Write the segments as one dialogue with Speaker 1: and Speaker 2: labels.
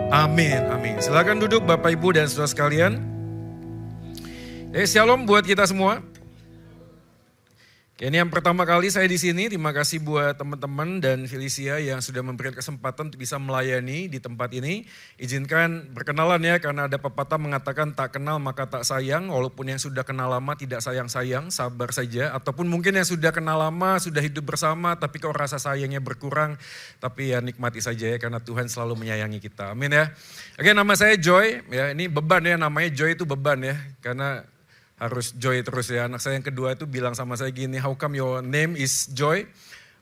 Speaker 1: Amin, amin. Silakan duduk Bapak Ibu dan saudara sekalian. Shalom buat kita semua. Ini yang pertama kali saya di sini. Terima kasih buat teman-teman dan Felicia yang sudah memberikan kesempatan untuk bisa melayani di tempat ini. Izinkan berkenalan ya, karena ada pepatah mengatakan tak kenal maka tak sayang. Walaupun yang sudah kenal lama tidak sayang-sayang, sabar saja. Ataupun mungkin yang sudah kenal lama, sudah hidup bersama, tapi kok rasa sayangnya berkurang. Tapi ya nikmati saja ya, karena Tuhan selalu menyayangi kita. Amin ya. Oke, nama saya Joy. Ya, ini beban ya, namanya Joy itu beban ya. Karena harus Joy terus ya. Anak saya yang kedua itu bilang sama saya gini, how come your name is Joy,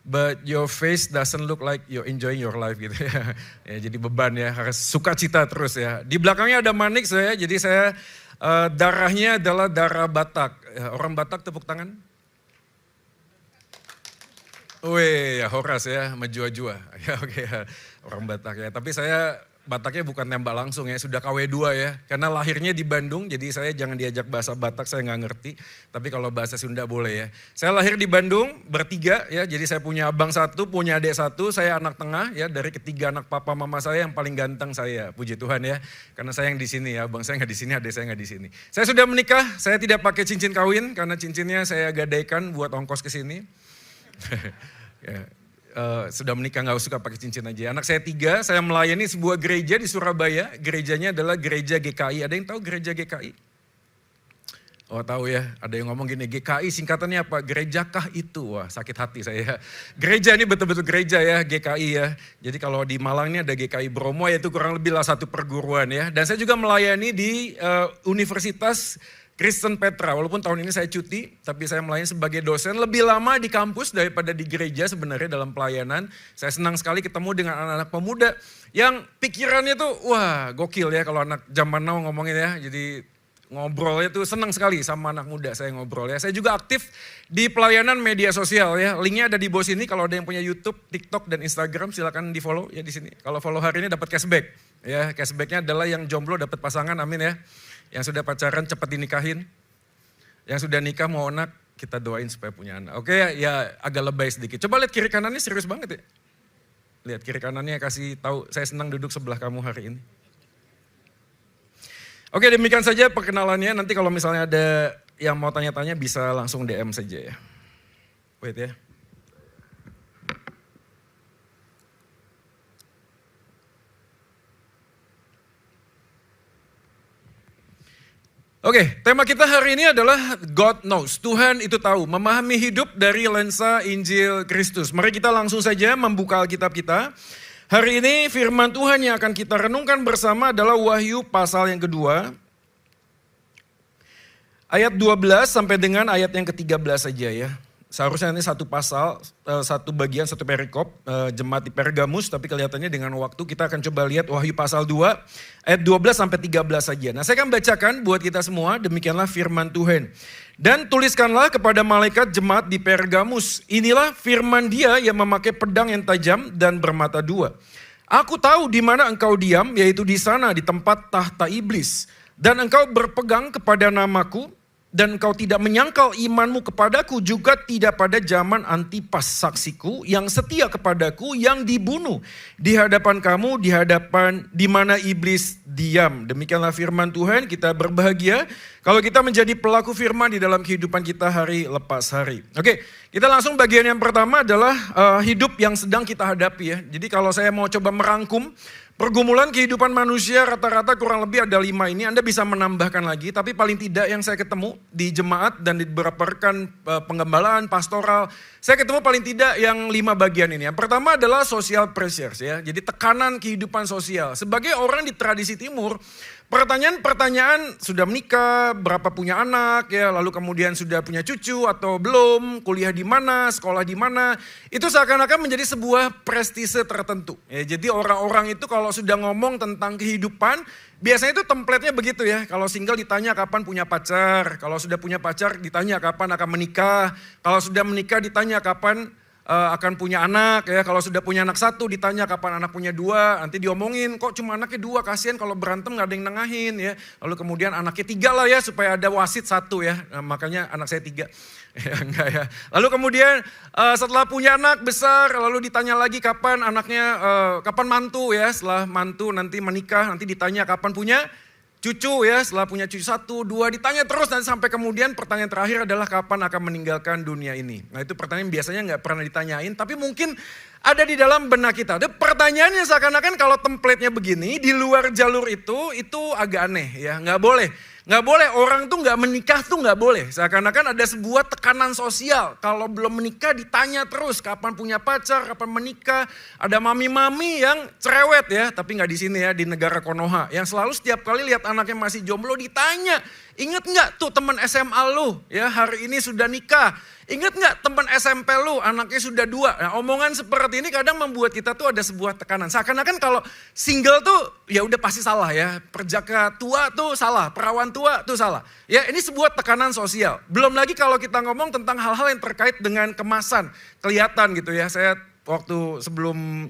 Speaker 1: but your face doesn't look like you're enjoying your life gitu ya. Ya jadi beban ya, harus sukacita terus ya. Di belakangnya ada Manik saya, jadi saya darahnya adalah darah Batak. Ya, orang Batak tepuk tangan. Wih, ya Horas ya, menjua-jua. Ya oke ya, orang Batak ya. Tapi saya Bataknya bukan nembak langsung ya, sudah KW2 ya. Karena lahirnya di Bandung, jadi saya jangan diajak bahasa Batak, saya nggak ngerti. Tapi kalau bahasa Sunda boleh ya. Saya lahir di Bandung, bertiga ya, jadi saya punya abang satu, punya adik satu, saya anak tengah ya. Dari ketiga anak papa mama saya yang paling ganteng saya, puji Tuhan ya. Karena saya yang di sini ya, abang saya nggak di sini, adik saya nggak di sini. Saya sudah menikah, saya tidak pakai cincin kawin, karena cincinnya saya gadaikan buat ongkos ke sini. Ya. Sudah menikah gak suka pakai cincin aja. Anak saya 3, saya melayani sebuah gereja di Surabaya. Gerejanya adalah gereja GKI. Ada yang tahu gereja GKI? Oh tahu ya, ada yang ngomong gini, GKI singkatannya apa? Gerejakah itu? Wah sakit hati saya. Gereja ini betul-betul gereja ya, GKI ya. Jadi kalau di Malang ini ada GKI Bromo, yaitu kurang lebih lah satu perguruan ya. Dan saya juga melayani di Universitas Kristen Petra, walaupun tahun ini saya cuti, tapi saya melayani sebagai dosen lebih lama di kampus daripada di gereja sebenarnya dalam pelayanan. Saya senang sekali ketemu dengan anak-anak pemuda yang pikirannya tuh wah gokil ya kalau anak zaman now ngomongin ya. Jadi ngobrolnya tuh senang sekali sama anak muda saya ngobrol ya. Saya juga aktif di pelayanan media sosial ya. Linknya ada di bawah sini, kalau ada yang punya YouTube, TikTok dan Instagram silakan di follow ya di sini. Kalau follow hari ini dapat cashback ya. Cashbacknya adalah yang jomblo dapat pasangan, amin ya. Yang sudah pacaran cepat dinikahin. Yang sudah nikah mau anak, kita doain supaya punya anak. Oke ya agak lebay sedikit. Coba lihat kiri kanannya serius banget ya. Lihat kiri kanannya kasih tahu saya senang duduk sebelah kamu hari ini. Oke demikian saja perkenalannya. Nanti kalau misalnya ada yang mau tanya-tanya bisa langsung DM saja ya. Wait ya. Oke, tema kita hari ini adalah God knows. Tuhan itu tahu, memahami hidup dari lensa Injil Kristus. Mari kita langsung saja membuka Alkitab kita. Hari ini firman Tuhan yang akan kita renungkan bersama adalah Wahyu pasal yang kedua. Ayat 12 sampai dengan ayat yang ke-13 saja ya. Seharusnya ini satu pasal, satu bagian, satu perikop, jemaat di Pergamus, tapi kelihatannya dengan waktu kita akan coba lihat Wahyu pasal 2, ayat 12 sampai 13 saja. Nah saya akan bacakan buat kita semua, demikianlah firman Tuhan. Dan tuliskanlah kepada malaikat jemaat di Pergamus, inilah firman Dia yang memakai pedang yang tajam dan bermata dua. Aku tahu di mana engkau diam, yaitu di sana di tempat tahta iblis. Dan engkau berpegang kepada namaku, dan engkau tidak menyangkal imanmu kepadaku, juga tidak pada zaman Antipas saksiku yang setia kepadaku, yang dibunuh di hadapan kamu, di mana iblis diam. Demikianlah firman Tuhan. Kita berbahagia kalau kita menjadi pelaku firman di dalam kehidupan kita hari lepas hari. Oke, kita langsung bagian yang pertama adalah hidup yang sedang kita hadapi ya. Jadi kalau saya mau coba merangkum pergumulan kehidupan manusia rata-rata kurang lebih ada 5 ini. Anda bisa menambahkan lagi, tapi paling tidak yang saya ketemu di jemaat dan di beberapa rekan penggembalaan, pastoral, saya ketemu paling tidak yang 5 bagian ini. Yang pertama adalah social pressures ya, jadi tekanan kehidupan sosial. Sebagai orang di tradisi timur, pertanyaan-pertanyaan sudah menikah, berapa punya anak ya, lalu kemudian sudah punya cucu atau belum, kuliah di mana, sekolah di mana, itu seakan-akan menjadi sebuah prestise tertentu. Ya, jadi orang-orang itu kalau sudah ngomong tentang kehidupan, biasanya itu template-nya begitu ya. Kalau single ditanya kapan punya pacar, kalau sudah punya pacar ditanya kapan akan menikah, kalau sudah menikah ditanya kapan akan punya anak ya. Kalau sudah punya anak satu ditanya kapan anak punya dua, nanti diomongin kok cuma anaknya dua, kasihan kalau berantem gak ada yang nengahin ya. Lalu kemudian anaknya tiga lah ya supaya ada wasit satu ya. Nah, makanya anak saya tiga. Ya, enggak ya. Lalu kemudian setelah punya anak besar, lalu ditanya lagi kapan anaknya, kapan mantu ya. Setelah mantu nanti menikah, nanti ditanya kapan punya cucu ya. Setelah punya cucu satu, dua, ditanya terus nanti sampai kemudian pertanyaan terakhir adalah kapan akan meninggalkan dunia ini. Nah itu pertanyaan biasanya gak pernah ditanyain, tapi mungkin ada di dalam benak kita. Ada pertanyaannya seakan-akan kalau template-nya begini, di luar jalur itu agak aneh ya, gak boleh. Gak boleh, orang tuh gak menikah tuh gak boleh. Seakan-akan ada sebuah tekanan sosial. Kalau belum menikah ditanya terus kapan punya pacar, kapan menikah. Ada mami-mami yang cerewet ya, tapi gak di sini ya, di negara Konoha. Yang selalu setiap kali lihat anaknya masih jomblo ditanya. Ingat gak tuh teman SMA lu ya hari ini sudah nikah. Ingat gak teman SMP lu anaknya sudah dua. Nah, omongan seperti ini kadang membuat kita tuh ada sebuah tekanan. Seakan-akan kalau single tuh ya udah pasti salah ya. Perjaka tua tuh salah, perawan tua tuh salah. Ya ini sebuah tekanan sosial. Belum lagi kalau kita ngomong tentang hal-hal yang terkait dengan kemasan. Kelihatan gitu ya, saya waktu sebelum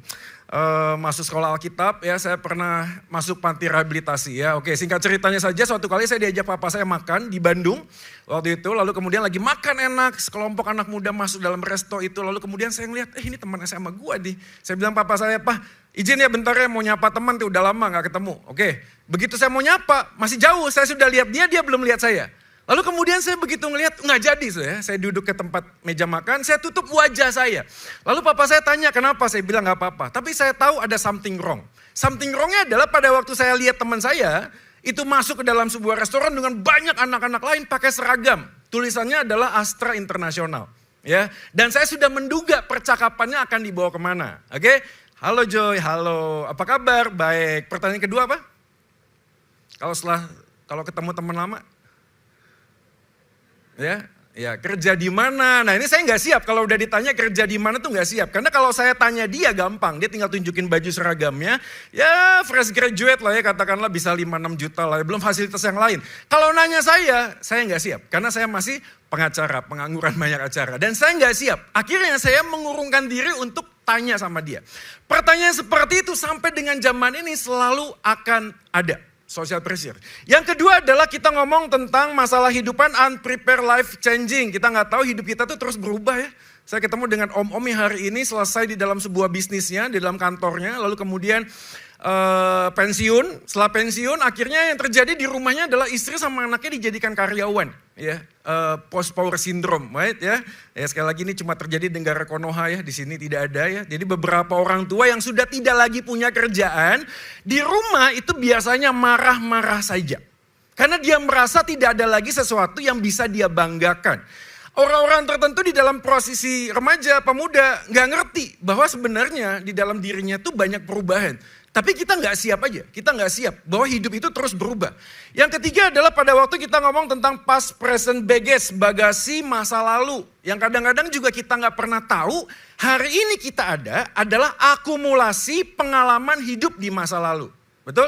Speaker 1: masuk sekolah Alkitab ya, saya pernah masuk panti rehabilitasi ya. Oke, singkat ceritanya saja, suatu kali saya diajak papa saya makan di Bandung waktu itu. Lalu kemudian lagi makan enak, sekelompok anak muda masuk dalam resto itu. Lalu kemudian saya ngeliat, ini teman SMA gua nih. Saya bilang papa saya, "Pak, izin ya bentar ya mau nyapa teman tuh, udah lama gak ketemu." Oke, begitu saya mau nyapa, masih jauh, saya sudah lihat dia belum lihat saya. Lalu kemudian saya begitu ngelihat, nggak jadi saya duduk ke tempat meja makan, saya tutup wajah saya. Lalu papa saya tanya kenapa, saya bilang nggak apa-apa. Tapi saya tahu ada something wrong. Something wrongnya adalah pada waktu saya lihat teman saya, itu masuk ke dalam sebuah restoran dengan banyak anak-anak lain pakai seragam. Tulisannya adalah Astra Internasional. Ya, dan saya sudah menduga percakapannya akan dibawa kemana. Oke, halo Joy, halo, apa kabar? Baik, pertanyaan kedua apa? Kalau ketemu teman lama? Ya kerja di mana? Nah ini saya nggak siap kalau udah ditanya kerja di mana tuh nggak siap. Karena kalau saya tanya dia gampang, dia tinggal tunjukin baju seragamnya. Ya fresh graduate lah ya, katakanlah bisa 5-6 juta lah ya, belum fasilitas yang lain. Kalau nanya saya nggak siap. Karena saya masih pengacara, pengangguran banyak acara. Dan saya nggak siap. Akhirnya saya mengurungkan diri untuk tanya sama dia. Pertanyaan seperti itu sampai dengan zaman ini selalu akan ada. Social pressure. Yang kedua adalah kita ngomong tentang masalah hidupan unprepared life changing. Kita nggak tahu hidup kita tuh terus berubah ya. Saya ketemu dengan om-om yang hari ini selesai di dalam sebuah bisnisnya, di dalam kantornya. Lalu kemudian pensiun. Setelah pensiun akhirnya yang terjadi di rumahnya adalah istri sama anaknya dijadikan karyawan. Ya, post power syndrome, right ya. Ya sekali lagi ini cuma terjadi di negara Konoha ya, di sini tidak ada ya. Jadi beberapa orang tua yang sudah tidak lagi punya kerjaan di rumah itu biasanya marah-marah saja. Karena dia merasa tidak ada lagi sesuatu yang bisa dia banggakan. Orang-orang tertentu di dalam posisi remaja, pemuda nggak ngerti bahwa sebenarnya di dalam dirinya tuh banyak perubahan. Tapi kita nggak siap aja, kita nggak siap bahwa hidup itu terus berubah. Yang ketiga adalah pada waktu kita ngomong tentang past, present, baggage, bagasi masa lalu. Yang kadang-kadang juga kita nggak pernah tahu hari ini kita ada adalah akumulasi pengalaman hidup di masa lalu. Betul?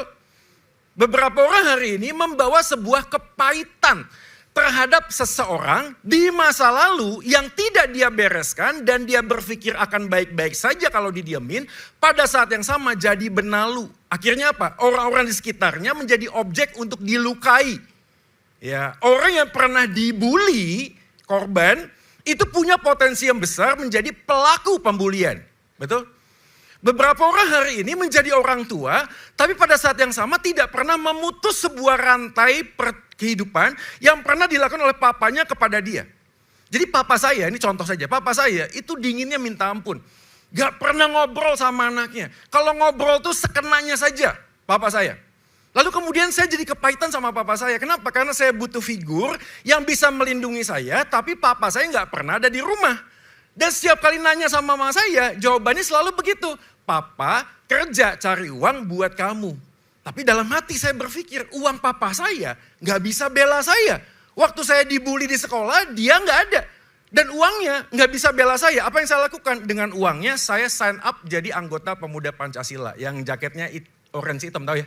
Speaker 1: Beberapa orang hari ini membawa sebuah kepahitan terhadap seseorang di masa lalu yang tidak dia bereskan dan dia berpikir akan baik-baik saja kalau didiamin, pada saat yang sama jadi benalu. Akhirnya apa? Orang-orang di sekitarnya menjadi objek untuk dilukai. Ya, orang yang pernah dibully, korban, itu punya potensi yang besar menjadi pelaku pembulian. Betul? Beberapa orang hari ini menjadi orang tua, tapi pada saat yang sama tidak pernah memutus sebuah rantai kehidupan yang pernah dilakukan oleh papanya kepada dia. Jadi papa saya, ini contoh saja, papa saya itu dinginnya minta ampun. Gak pernah ngobrol sama anaknya. Kalau ngobrol tuh sekenanya saja, papa saya. Lalu kemudian saya jadi kepahitan sama papa saya. Kenapa? Karena saya butuh figur yang bisa melindungi saya, tapi papa saya gak pernah ada di rumah. Dan setiap kali nanya sama mama saya, jawabannya selalu begitu. Papa kerja cari uang buat kamu. Tapi dalam hati saya berpikir, uang papa saya gak bisa bela saya. Waktu saya dibully di sekolah, dia gak ada. Dan uangnya gak bisa bela saya. Apa yang saya lakukan? Dengan uangnya saya sign up jadi anggota Pemuda Pancasila. Yang jaketnya orange hitam, tahu ya?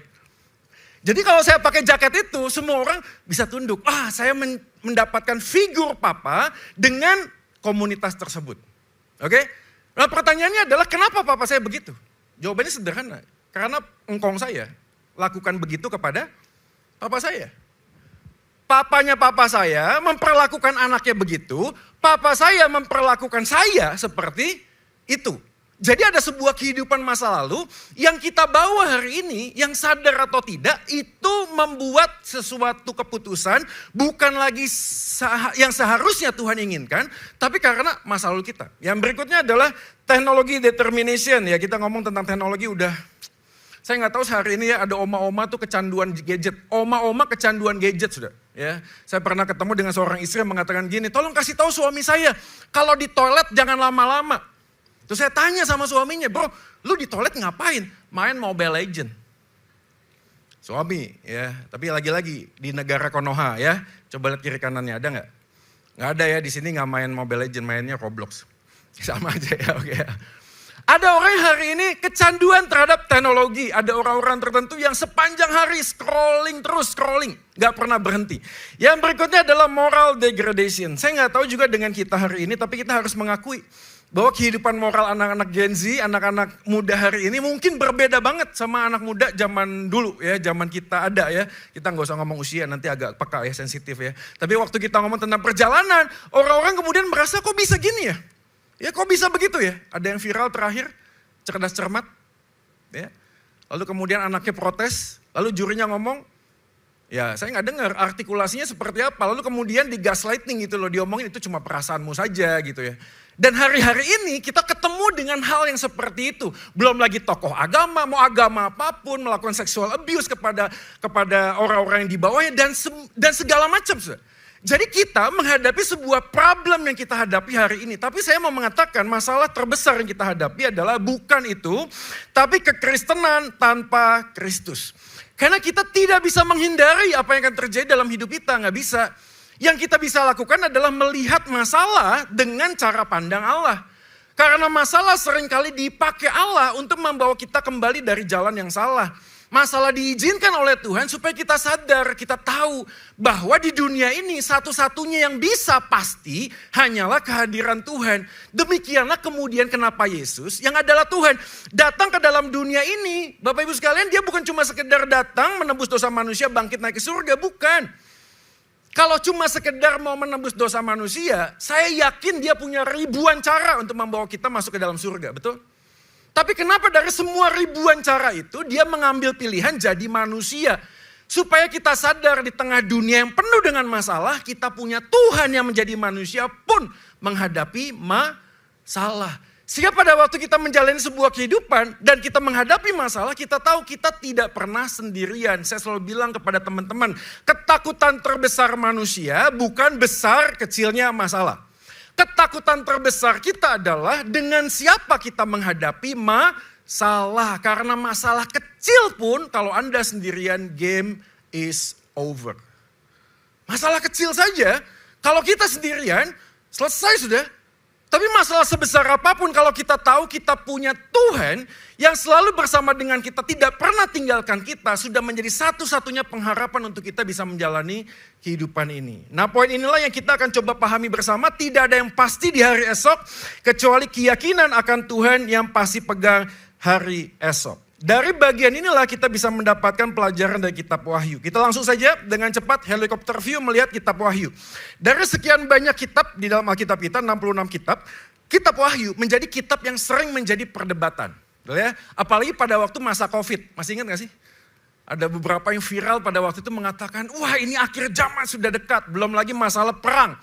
Speaker 1: Jadi kalau saya pakai jaket itu, semua orang bisa tunduk. Saya mendapatkan figur papa dengan komunitas tersebut. Oke? Nah pertanyaannya adalah kenapa papa saya begitu? Jawabannya sederhana, karena engkong saya lakukan begitu kepada papa saya. Papanya papa saya memperlakukan anaknya begitu, papa saya memperlakukan saya seperti itu. Jadi ada sebuah kehidupan masa lalu yang kita bawa hari ini, yang sadar atau tidak, itu membuat sesuatu keputusan bukan lagi yang seharusnya Tuhan inginkan, tapi karena masa lalu kita. Yang berikutnya adalah teknologi determination, ya kita ngomong tentang teknologi udah, saya nggak tahu sehari ini ya ada oma-oma tuh kecanduan gadget, oma-oma kecanduan gadget sudah. Ya, saya pernah ketemu dengan seorang istri yang mengatakan gini, tolong kasih tahu suami saya, kalau di toilet jangan lama-lama. Terus saya tanya sama suaminya, bro, lu di toilet ngapain? Main Mobile Legend. Suami, ya, tapi lagi-lagi di negara Konoha ya, coba lihat kiri kanannya ada nggak? Nggak ada ya, di sini nggak main Mobile Legend, mainnya Roblox. Sama aja ya, oke. Ada orang yang hari ini kecanduan terhadap teknologi. Ada orang-orang tertentu yang sepanjang hari scrolling terus, nggak pernah berhenti. Yang berikutnya adalah moral degradation. Saya nggak tahu juga dengan kita hari ini, tapi kita harus mengakui bahwa kehidupan moral anak-anak Gen Z, anak-anak muda hari ini mungkin berbeda banget sama anak muda zaman dulu ya, zaman kita ada ya. Kita nggak usah ngomong usia, nanti agak peka ya, sensitif ya. Tapi waktu kita ngomong tentang perjalanan, orang-orang kemudian merasa kok bisa gini ya? Ya kok bisa begitu ya? Ada yang viral terakhir, cerdas cermat. Ya. Lalu kemudian anaknya protes, lalu jurinya ngomong, ya saya nggak dengar artikulasinya seperti apa. Lalu kemudian di gaslighting gitu loh, diomongin itu cuma perasaanmu saja gitu ya. Dan hari-hari ini kita ketemu dengan hal yang seperti itu. Belum lagi tokoh agama, mau agama apapun, melakukan seksual abuse kepada orang-orang yang di bawahnya dan segala macam. Jadi kita menghadapi sebuah problem yang kita hadapi hari ini. Tapi saya mau mengatakan masalah terbesar yang kita hadapi adalah bukan itu, tapi kekristenan tanpa Kristus. Karena kita tidak bisa menghindari apa yang akan terjadi dalam hidup kita, nggak bisa. Yang kita bisa lakukan adalah melihat masalah dengan cara pandang Allah. Karena masalah seringkali dipakai Allah untuk membawa kita kembali dari jalan yang salah. Masalah diizinkan oleh Tuhan supaya kita sadar, kita tahu bahwa di dunia ini satu-satunya yang bisa pasti hanyalah kehadiran Tuhan. Demikianlah kemudian kenapa Yesus yang adalah Tuhan datang ke dalam dunia ini. Bapak Ibu sekalian, dia bukan cuma sekedar datang menebus dosa manusia bangkit naik ke surga, bukan. Kalau cuma sekedar mau menebus dosa manusia, saya yakin dia punya ribuan cara untuk membawa kita masuk ke dalam surga, betul? Tapi kenapa dari semua ribuan cara itu dia mengambil pilihan jadi manusia? Supaya kita sadar di tengah dunia yang penuh dengan masalah, kita punya Tuhan yang menjadi manusia pun menghadapi masalah. Sehingga pada waktu kita menjalani sebuah kehidupan dan kita menghadapi masalah, kita tahu kita tidak pernah sendirian. Saya selalu bilang kepada teman-teman, ketakutan terbesar manusia bukan besar kecilnya masalah. Ketakutan terbesar kita adalah dengan siapa kita menghadapi masalah. Karena masalah kecil pun kalau Anda sendirian, game is over. Masalah kecil saja, kalau kita sendirian, selesai sudah. Tapi masalah sebesar apapun kalau kita tahu kita punya Tuhan yang selalu bersama dengan kita, tidak pernah tinggalkan kita, sudah menjadi satu-satunya pengharapan untuk kita bisa menjalani kehidupan ini. Nah poin inilah yang kita akan coba pahami bersama, tidak ada yang pasti di hari esok kecuali keyakinan akan Tuhan yang pasti pegang hari esok. Dari bagian inilah kita bisa mendapatkan pelajaran dari kitab Wahyu. Kita langsung saja dengan cepat helikopter view melihat kitab Wahyu. Dari sekian banyak kitab di dalam Alkitab kita, 66 kitab, kitab Wahyu menjadi kitab yang sering menjadi perdebatan. Ya? Apalagi pada waktu masa COVID, masih ingat gak sih? Ada beberapa yang viral pada waktu itu mengatakan, wah ini akhir zaman sudah dekat, belum lagi masalah perang.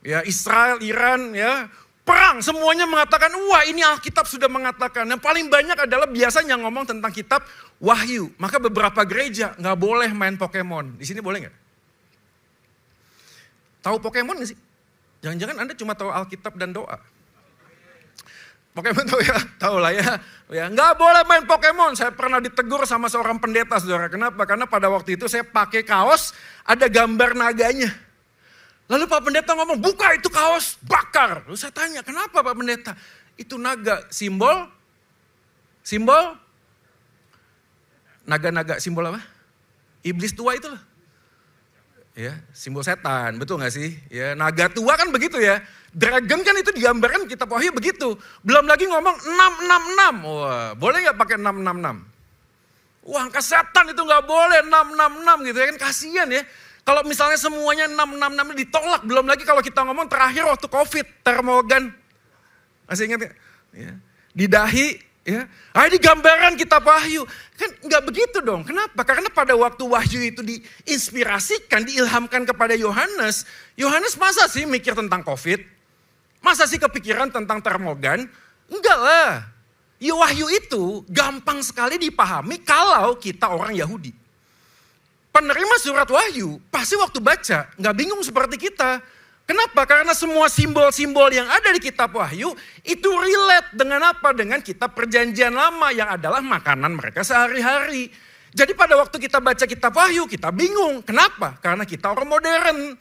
Speaker 1: Ya Israel, Iran, ya. Perang, semuanya mengatakan, wah ini Alkitab sudah mengatakan. Yang paling banyak adalah biasanya ngomong tentang kitab Wahyu. Maka beberapa gereja gak boleh main Pokemon. Di sini boleh gak? Tahu Pokemon gak sih? Jangan-jangan Anda cuma tahu Alkitab dan doa. Pokemon tahu ya? Tahu lah ya. Gak boleh main Pokemon. Saya pernah ditegur sama seorang pendeta, saudara. Kenapa? Karena pada waktu itu saya pakai kaos, ada gambar naganya. Lalu Pak Pendeta ngomong, buka itu kaos, bakar. Lalu saya tanya, kenapa Pak Pendeta? Itu naga, simbol, naga-naga, simbol apa? Iblis tua itu loh. Ya, simbol setan, betul gak sih? Ya, naga tua kan begitu ya. Dragon kan itu digambarkan kitab Wahyu begitu. Belum lagi ngomong 666. Wah, boleh gak pakai 666? Wah, angka setan itu gak boleh 666 gitu ya kan, kasihan ya. Kalau misalnya semuanya 666 ditolak, belum lagi kalau kita ngomong terakhir waktu COVID, termogan. Masih ingat ya? Ya. Di dahi, ya. Ini gambaran kitab Wahyu. Kan nggak begitu dong. Kenapa? Karena pada waktu Wahyu itu diinspirasikan, diilhamkan kepada Yohanes. Yohanes masa sih mikir tentang COVID? Masa sih kepikiran tentang termogan? Enggak lah. Ya Wahyu itu gampang sekali dipahami kalau kita orang Yahudi. Penerima surat Wahyu pasti waktu baca nggak bingung seperti kita. Kenapa? Karena semua simbol-simbol yang ada di kitab Wahyu itu relate dengan apa? Dengan kitab perjanjian lama yang adalah makanan mereka sehari-hari. Jadi pada waktu kita baca kitab Wahyu kita bingung. Kenapa? Karena kita orang modern.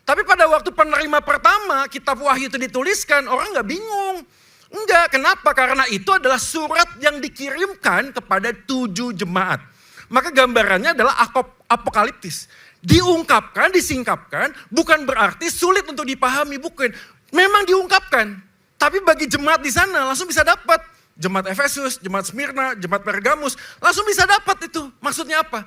Speaker 1: Tapi pada waktu penerima pertama kitab Wahyu itu dituliskan orang nggak bingung. Enggak, kenapa? Karena itu adalah surat yang dikirimkan kepada 7 jemaat. Maka gambarannya adalah apokaliptis. Diungkapkan, disingkapkan, bukan berarti sulit untuk dipahami, bukan. Memang diungkapkan, tapi bagi jemaat di sana langsung bisa dapat. Jemaat Efesus, jemaat Smyrna, jemaat Pergamus, langsung bisa dapat itu. Maksudnya apa?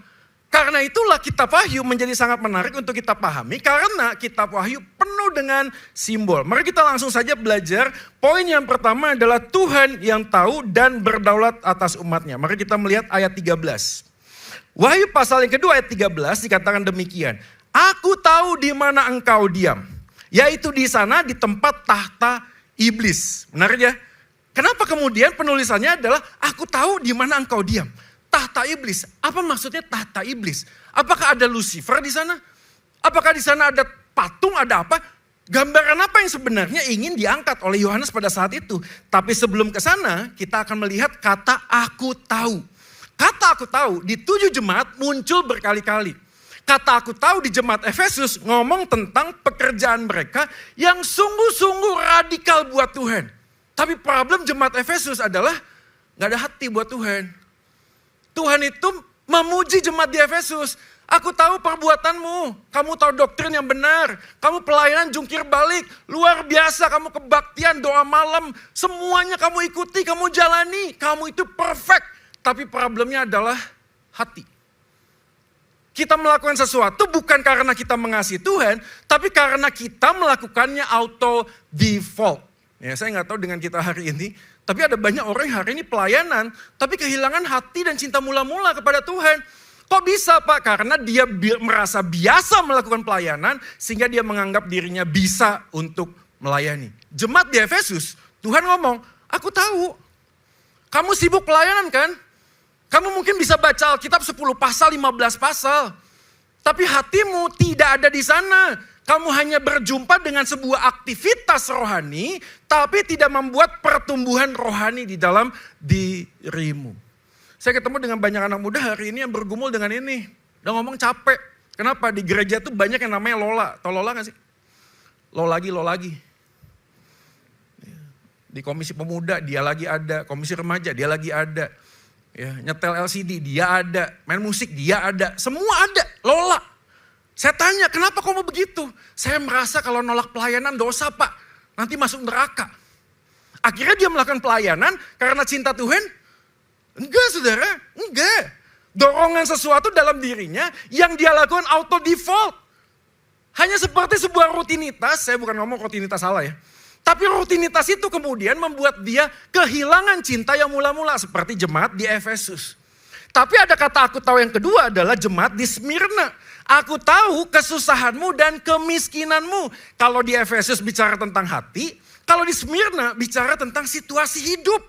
Speaker 1: Karena itulah kitab Wahyu menjadi sangat menarik untuk kita pahami, karena kitab Wahyu penuh dengan simbol. Mari kita langsung saja belajar. Poin yang pertama adalah Tuhan yang tahu dan berdaulat atas umatnya. Mari kita melihat ayat 13. Wahyu pasal yang kedua ayat 13 dikatakan demikian. Aku tahu di mana engkau diam. Yaitu di sana di tempat tahta iblis. Menarik ya? Kenapa kemudian penulisannya adalah aku tahu di mana engkau diam. Tahta iblis. Apa maksudnya tahta iblis? Apakah ada Lucifer di sana? Apakah di sana ada patung, ada apa? Gambaran apa yang sebenarnya ingin diangkat oleh Yohanes pada saat itu? Tapi sebelum ke sana kita akan melihat kata aku tahu. Kata aku tahu di 7 jemaat muncul berkali-kali. Kata aku tahu di jemaat Efesus ngomong tentang pekerjaan mereka yang sungguh-sungguh radikal buat Tuhan. Tapi problem jemaat Efesus adalah gak ada hati buat Tuhan. Tuhan itu memuji jemaat di Efesus. Aku tahu perbuatanmu, kamu tahu doktrin yang benar, kamu pelayanan jungkir balik, luar biasa, kamu kebaktian, doa malam, semuanya kamu ikuti, kamu jalani, kamu itu perfect. Tapi problemnya adalah hati. Kita melakukan sesuatu bukan karena kita mengasihi Tuhan, tapi karena kita melakukannya auto default. Ya, saya nggak tahu dengan kita hari ini, tapi ada banyak orang yang hari ini pelayanan, tapi kehilangan hati dan cinta mula-mula kepada Tuhan. Kok bisa Pak? Karena dia merasa biasa melakukan pelayanan, sehingga dia menganggap dirinya bisa untuk melayani. Jemaat di Efesus, Tuhan ngomong, aku tahu, kamu sibuk pelayanan kan? Kamu mungkin bisa baca Alkitab 10 pasal, 15 pasal. Tapi hatimu tidak ada di sana. Kamu hanya berjumpa dengan sebuah aktivitas rohani, tapi tidak membuat pertumbuhan rohani di dalam dirimu. Saya ketemu dengan banyak anak muda hari ini yang bergumul dengan ini. Udah ngomong capek. Kenapa? Di gereja tuh banyak yang namanya Lola. Tahu Lola gak sih? Lo lagi. Di komisi pemuda dia lagi ada, komisi remaja dia lagi ada. Ya, nyetel LCD dia ada, main musik dia ada, semua ada, Lola. Saya tanya, kenapa kok mau begitu? Saya merasa kalau nolak pelayanan dosa Pak, nanti masuk neraka. Akhirnya dia melakukan pelayanan karena cinta Tuhan? Enggak saudara, enggak. Dorongan sesuatu dalam dirinya yang dia lakukan auto default. Hanya seperti sebuah rutinitas, saya bukan ngomong rutinitas salah ya. Tapi rutinitas itu kemudian membuat dia kehilangan cinta yang mula-mula seperti jemaat di Efesus. Tapi ada kata aku tahu yang kedua adalah jemaat di Smyrna. Aku tahu kesusahanmu dan kemiskinanmu. Kalau di Efesus bicara tentang hati, kalau di Smyrna bicara tentang situasi hidup.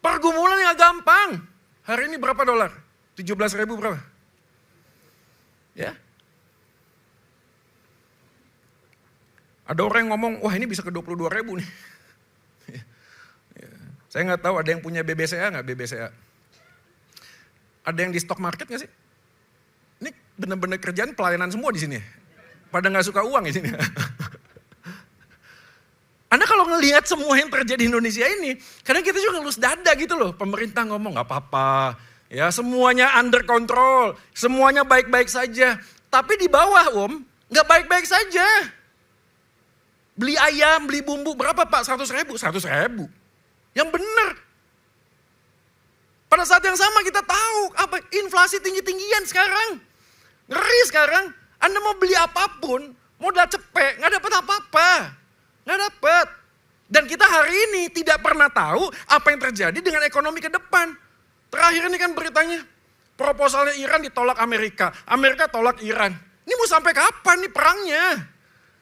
Speaker 1: Pergumulan yang gampang. Hari ini berapa dolar? 17.000 berapa? Ya. Ada orang yang ngomong, wah ini bisa ke 22.000 nih. Saya nggak tahu ada yang punya BBCA nggak BBCA? Ada yang di stock market nggak sih? Ini benar-benar kerjaan pelayanan semua di sini. Pada nggak suka uang di sini. Anda kalau ngelihat semua yang terjadi di Indonesia ini, kadang kita juga ngelus dada gitu loh. Pemerintah ngomong nggak apa-apa, ya semuanya under control, semuanya baik-baik saja. Tapi di bawah Nggak baik-baik saja. Beli ayam, beli bumbu, berapa Pak? 100.000? 100.000. Yang benar. Pada saat yang sama kita tahu apa inflasi tinggi-tinggian sekarang. Ngeri sekarang. Anda mau beli apapun, modal cepet, nggak dapat apa-apa. Nggak dapat. Dan kita hari ini tidak pernah tahu apa yang terjadi dengan ekonomi ke depan. Terakhir ini kan beritanya, proposalnya Iran ditolak Amerika. Amerika tolak Iran. Ini mau sampai kapan nih perangnya?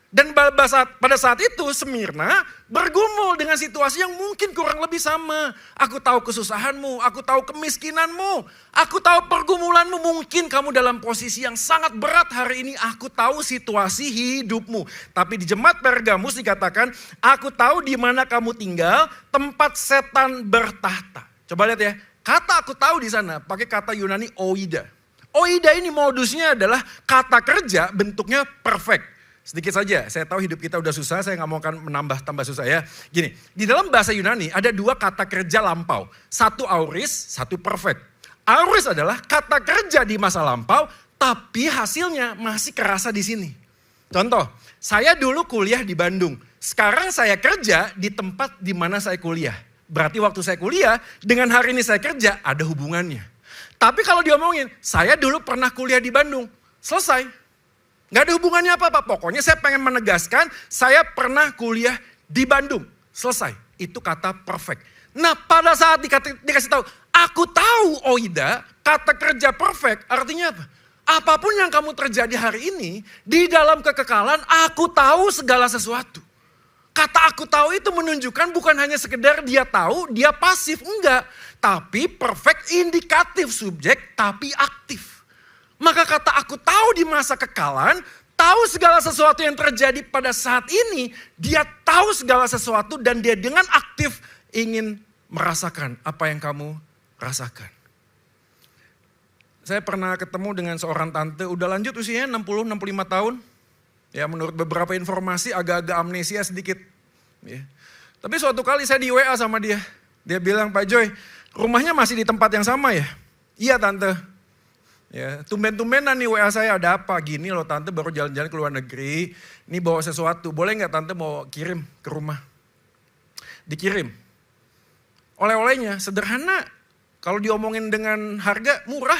Speaker 1: Dan pada saat itu Smyrna bergumul dengan situasi yang mungkin kurang lebih sama. Aku tahu kesusahanmu, aku tahu kemiskinanmu, aku tahu pergumulanmu. Mungkin kamu dalam posisi yang sangat berat hari ini. Aku tahu situasi hidupmu. Tapi di jemaat Pergamus dikatakan, aku tahu di mana kamu tinggal, tempat setan bertahta. Coba lihat ya, kata aku tahu di sana pakai kata Yunani oida. Oida ini modusnya adalah kata kerja bentuknya perfect. Sedikit saja, saya tahu hidup kita udah susah, saya nggak mau akan menambah tambah susah ya. Gini, di dalam bahasa Yunani ada dua kata kerja lampau. Satu auris, satu perfect. Auris adalah kata kerja di masa lampau, tapi hasilnya masih kerasa di sini. Contoh, saya dulu kuliah di Bandung. Sekarang saya kerja di tempat di mana saya kuliah. Berarti waktu saya kuliah, dengan hari ini saya kerja, ada hubungannya. Tapi kalau diomongin, saya dulu pernah kuliah di Bandung. Selesai. Gak ada hubungannya apa-apa. Pokoknya saya pengen menegaskan saya pernah kuliah di Bandung. Selesai. Itu kata perfect. Nah pada saat dikasih tahu, aku tahu oida, kata kerja perfect artinya apa? Apapun yang kamu terjadi hari ini, di dalam kekekalan aku tahu segala sesuatu. Kata aku tahu itu menunjukkan bukan hanya sekedar dia tahu, dia pasif, enggak. Tapi perfect indikatif subjek, tapi aktif. Maka kata aku tahu di masa kekalan, tahu segala sesuatu yang terjadi pada saat ini, dia tahu segala sesuatu dan dia dengan aktif ingin merasakan apa yang kamu rasakan. Saya pernah ketemu dengan seorang tante, udah lanjut usianya 60-65 tahun. Ya menurut beberapa informasi agak-agak amnesia sedikit. Ya. Tapi suatu kali saya di WA sama dia. Dia bilang, Pak Joy, rumahnya masih di tempat yang sama ya? Iya tante. Ya, tumben-tumbenan nih WA saya, ada apa? Gini loh tante baru jalan-jalan ke luar negeri. Ini bawa sesuatu, boleh gak tante mau kirim ke rumah? Dikirim. Oleh-olehnya sederhana. Kalau diomongin dengan harga murah.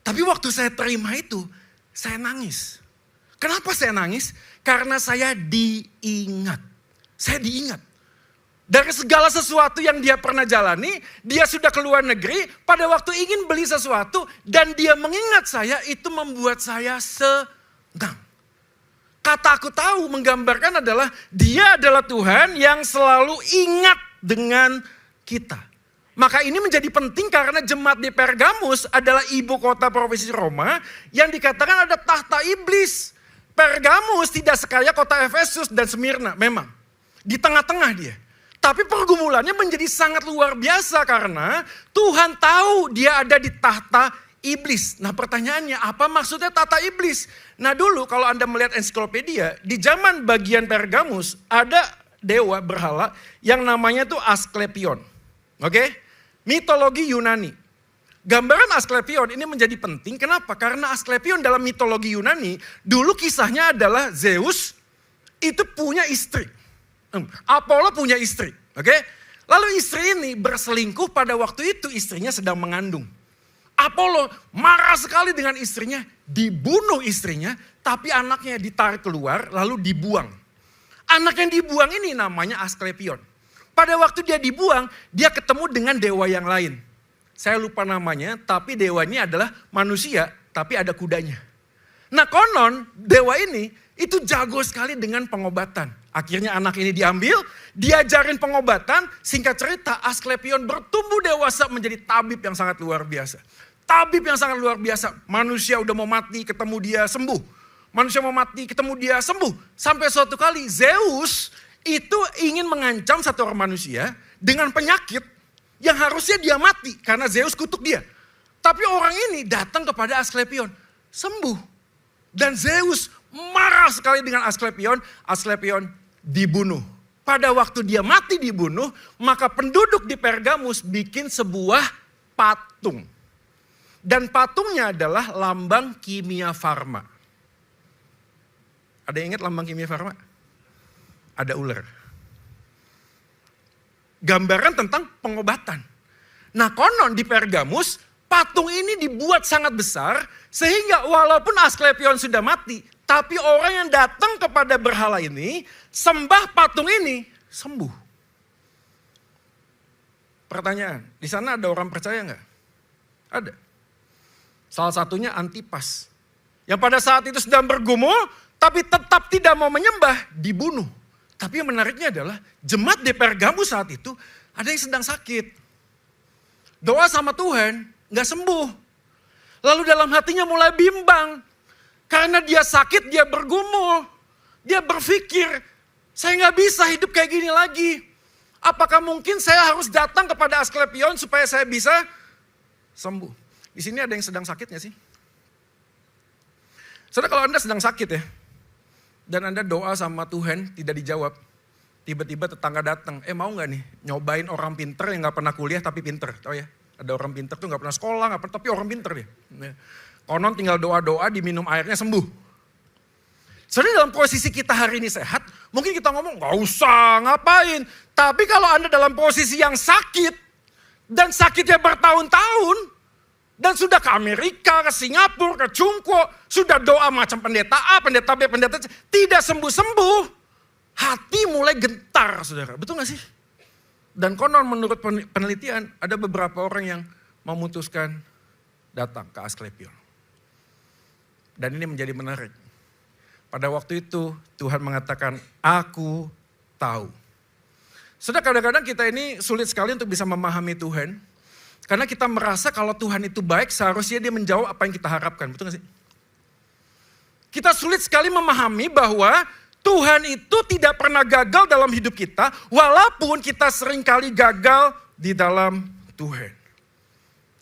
Speaker 1: Tapi waktu saya terima itu, saya nangis. Kenapa saya nangis? Karena saya diingat. Saya diingat. Dari segala sesuatu yang dia pernah jalani, dia sudah ke luar negeri, pada waktu ingin beli sesuatu, dan dia mengingat saya, itu membuat saya senang. Kata aku tahu menggambarkan adalah, dia adalah Tuhan yang selalu ingat dengan kita. Maka ini menjadi penting karena jemaat di Pergamus adalah ibu kota provinsi Roma, yang dikatakan ada tahta iblis. Pergamus tidak sekaya kota Efesus dan Smyrna, memang. Di tengah-tengah dia. Tapi pergumulannya menjadi sangat luar biasa karena Tuhan tahu dia ada di tahta iblis. Nah pertanyaannya apa maksudnya tahta iblis? Nah dulu kalau Anda melihat ensiklopedia, di zaman bagian Pergamus ada dewa berhala yang namanya tuh Asklepion. Oke? Mitologi Yunani. Gambaran Asklepion ini menjadi penting, kenapa? Karena Asklepion dalam mitologi Yunani, dulu kisahnya adalah Zeus itu punya istri. Apollo punya istri, oke? Lalu istri ini berselingkuh pada waktu itu istrinya sedang mengandung. Apollo marah sekali dengan istrinya, dibunuh istrinya, tapi anaknya ditarik keluar lalu dibuang. Anak yang dibuang ini namanya Asklepion. Pada waktu dia dibuang, dia ketemu dengan dewa yang lain. Saya lupa namanya, tapi dewanya adalah manusia, tapi ada kudanya. Nah konon dewa ini itu jago sekali dengan pengobatan. Akhirnya anak ini diambil, diajarin pengobatan, singkat cerita Asklepion bertumbuh dewasa menjadi tabib yang sangat luar biasa. Tabib yang sangat luar biasa, manusia udah mau mati ketemu dia sembuh. Manusia mau mati ketemu dia sembuh. Sampai suatu kali Zeus itu ingin mengancam satu orang manusia dengan penyakit yang harusnya dia mati karena Zeus kutuk dia. Tapi orang ini datang kepada Asklepion, sembuh. Dan Zeus marah sekali dengan Asklepion, Asklepion dibunuh. Pada waktu dia mati dibunuh, maka penduduk di Pergamus bikin sebuah patung. Dan patungnya adalah lambang kimia farma. Ada yang ingat lambang Kimia Farma? Ada ular. Gambaran tentang pengobatan. Nah konon di Pergamus, patung ini dibuat sangat besar, sehingga walaupun Asklepion sudah mati, tapi orang yang datang kepada berhala ini, sembah patung ini, sembuh. Pertanyaan, di sana ada orang percaya nggak? Ada. Salah satunya Antipas. Yang pada saat itu sedang bergumul, tapi tetap tidak mau menyembah, dibunuh. Tapi yang menariknya adalah, jemaat di Pergamus saat itu, ada yang sedang sakit. Doa sama Tuhan, nggak sembuh. Lalu dalam hatinya mulai bimbang. Karena dia sakit, dia bergumul. Dia berpikir, saya nggak bisa hidup kayak gini lagi. Apakah mungkin saya harus datang kepada Asklepion supaya saya bisa sembuh? Di sini ada yang sedang sakit gak sih? Saudara, kalau Anda sedang sakit ya, dan Anda doa sama Tuhan tidak dijawab, tiba-tiba tetangga datang, mau gak nih nyobain orang pinter yang gak pernah kuliah tapi pinter, tahu ya? Ada orang pinter tuh gak pernah sekolah, tapi orang pinter dia. Konon tinggal doa-doa, diminum airnya sembuh. Sebenarnya dalam posisi kita hari ini sehat, mungkin kita ngomong gak usah ngapain. Tapi kalau Anda dalam posisi yang sakit, dan sakitnya bertahun-tahun, dan sudah ke Amerika, ke Singapura, ke Cungko, sudah doa macam pendeta A, pendeta B, pendeta C, tidak sembuh-sembuh, hati mulai gentar, saudara. Betul gak sih? Dan konon menurut penelitian, ada beberapa orang yang memutuskan datang ke Asklepion. Dan ini menjadi menarik. Pada waktu itu Tuhan mengatakan, aku tahu. Sudah kadang-kadang kita ini sulit sekali untuk bisa memahami Tuhan. Karena kita merasa kalau Tuhan itu baik, seharusnya dia menjawab apa yang kita harapkan. Betul gak sih? Kita sulit sekali memahami bahwa Tuhan itu tidak pernah gagal dalam hidup kita. Walaupun kita seringkali gagal di dalam Tuhan.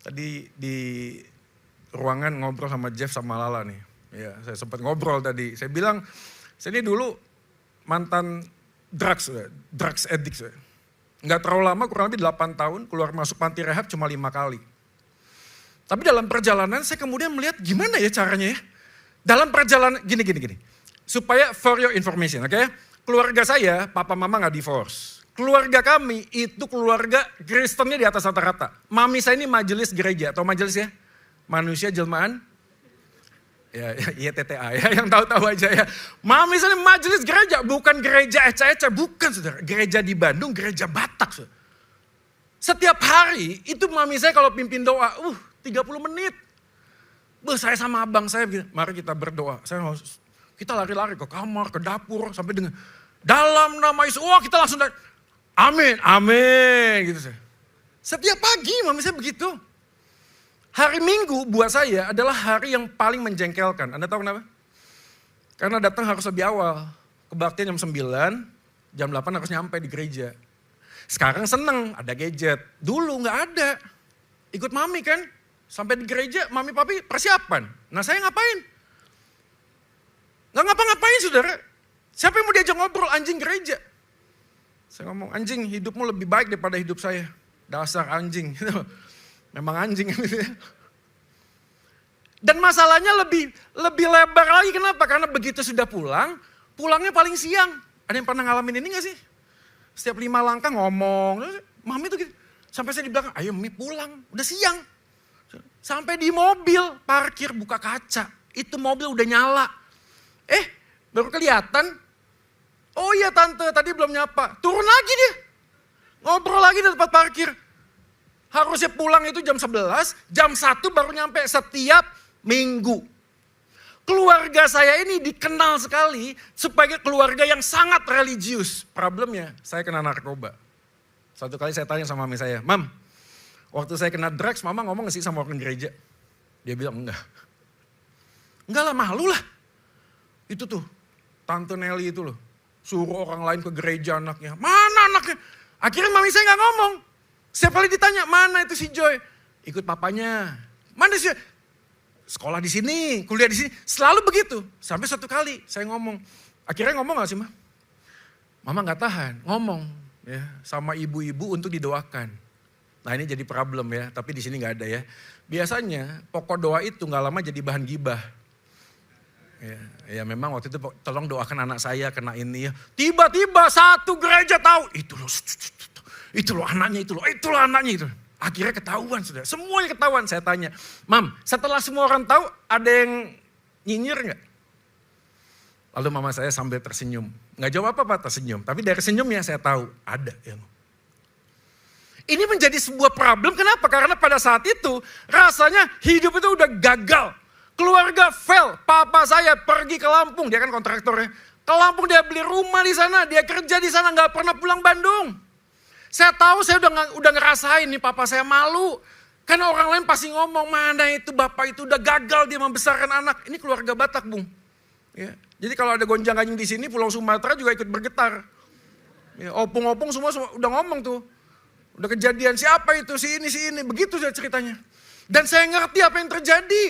Speaker 1: Tadi di ruangan ngobrol sama Jeff sama Lala nih. Ya, saya sempat ngobrol tadi. Saya bilang, saya ini dulu mantan drugs addict. Nggak terlalu lama, kurang lebih 8 tahun, keluar masuk panti rehab cuma 5 kali. Tapi dalam perjalanan saya kemudian melihat gimana ya caranya ya. Dalam perjalanan, gini. Supaya for your information, oke. Keluarga saya, papa mama nggak divorce. Keluarga kami itu keluarga Kristennya di atas rata-rata. Mami saya ini majelis gereja, atau majelis ya? Manusia jelmaan. Ya, ITTA ya, yang tahu-tahu aja ya. Mami saya majelis gereja, bukan gereja eca-eca, bukan saudara. Gereja di Bandung, gereja Batak. Saudara. Setiap hari itu mami saya kalau pimpin doa, 30 menit. Saya sama abang saya, mari kita berdoa. Kita lari-lari ke kamar, ke dapur, sampai dengan dalam nama Yesus, kita langsung amin, amin. Gitu. Setiap pagi mami saya begitu. Hari Minggu buat saya adalah hari yang paling menjengkelkan. Anda tahu kenapa? Karena datang harus lebih awal. Kebaktian jam 9, jam 8 harus nyampe di gereja. Sekarang seneng, ada gadget. Dulu gak ada. Ikut mami kan. Sampai di gereja, mami papi persiapan. Nah saya ngapain? Gak ngapa-ngapain saudara. Siapa yang mau diajak ngobrol? Anjing gereja. Saya ngomong, anjing hidupmu lebih baik daripada hidup saya. Dasar anjing. Memang anjing. Dan masalahnya lebih lebar lagi. Kenapa? Karena begitu sudah pulang, pulangnya paling siang. Ada yang pernah ngalamin ini gak sih? Setiap 5 langkah ngomong. Mami tuh gitu. Sampai saya di belakang, ayo Mami pulang. Udah siang. Sampai di mobil, parkir buka kaca. Itu mobil udah nyala. Baru kelihatan. Oh iya tante, tadi belum nyapa. Turun lagi dia. Ngobrol lagi di tempat parkir. Harusnya pulang itu jam 11, jam 1 baru nyampe setiap minggu. Keluarga saya ini dikenal sekali sebagai keluarga yang sangat religius. Problemnya, saya kena narkoba. Satu kali saya tanya sama mami saya, Mam, waktu saya kena drugs, mama ngomong gak sih sama orang gereja? Dia bilang enggak. Enggak lah, malu lah. Itu tuh, Tante Nelly itu loh. Suruh orang lain ke gereja anaknya. Mana anaknya? Akhirnya mami saya gak ngomong. Setiap kali ditanya, mana itu si Joy? Ikut papanya. Mana sih? Sekolah di sini, kuliah di sini. Selalu begitu. Sampai satu kali saya ngomong. Akhirnya ngomong gak sih, Ma? Mama gak tahan, ngomong ya sama ibu-ibu untuk didoakan. Nah ini jadi problem ya, tapi di sini gak ada ya. Biasanya pokok doa itu gak lama jadi bahan gibah. Ya memang waktu itu tolong doakan anak saya kena ini ya. Tiba-tiba satu gereja tahu, itu loh anaknya, itulah anaknya itu. Akhirnya ketahuan sudah, semuanya ketahuan. Saya tanya, Mam, setelah semua orang tahu ada yang nyinyir nggak? Lalu mama saya sambil tersenyum. Nggak jawab apa-apa, tersenyum. Tapi dari senyumnya saya tahu ada yang. Ini menjadi sebuah problem, kenapa? Karena pada saat itu rasanya hidup itu udah gagal. Keluarga fail, papa saya pergi ke Lampung, dia kan kontraktornya. Ke Lampung dia beli rumah di sana, dia kerja di sana, nggak pernah pulang Bandung. Saya tahu saya udah ngerasain nih papa saya malu. Karena orang lain pasti ngomong, mana itu bapak itu udah gagal dia membesarkan anak. Ini keluarga Batak, Bung. Ya. Jadi kalau ada gonjang ganjing di sini, Pulau Sumatera juga ikut bergetar. Ya, opung-opung semua udah ngomong tuh. Udah kejadian siapa itu, si ini. Begitu saja ceritanya. Dan saya ngerti apa yang terjadi.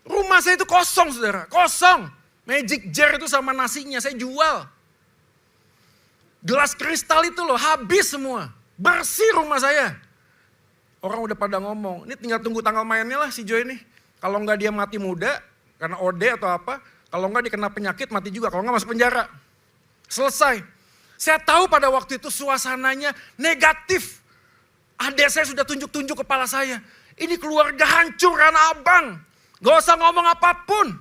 Speaker 1: Rumah saya itu kosong, saudara. Kosong. Magic jar itu sama nasinya saya jual. Gelas kristal itu loh, habis semua. Bersih rumah saya. Orang udah pada ngomong, ini tinggal tunggu tanggal mainnya lah si Joy ini. Kalau enggak dia mati muda, karena OD atau apa. Kalau enggak dia kena penyakit, mati juga. Kalau enggak masuk penjara. Selesai. Saya tahu pada waktu itu suasananya negatif. Adik saya sudah tunjuk-tunjuk kepala saya. Ini keluarga hancur karena abang. Gak usah ngomong apapun.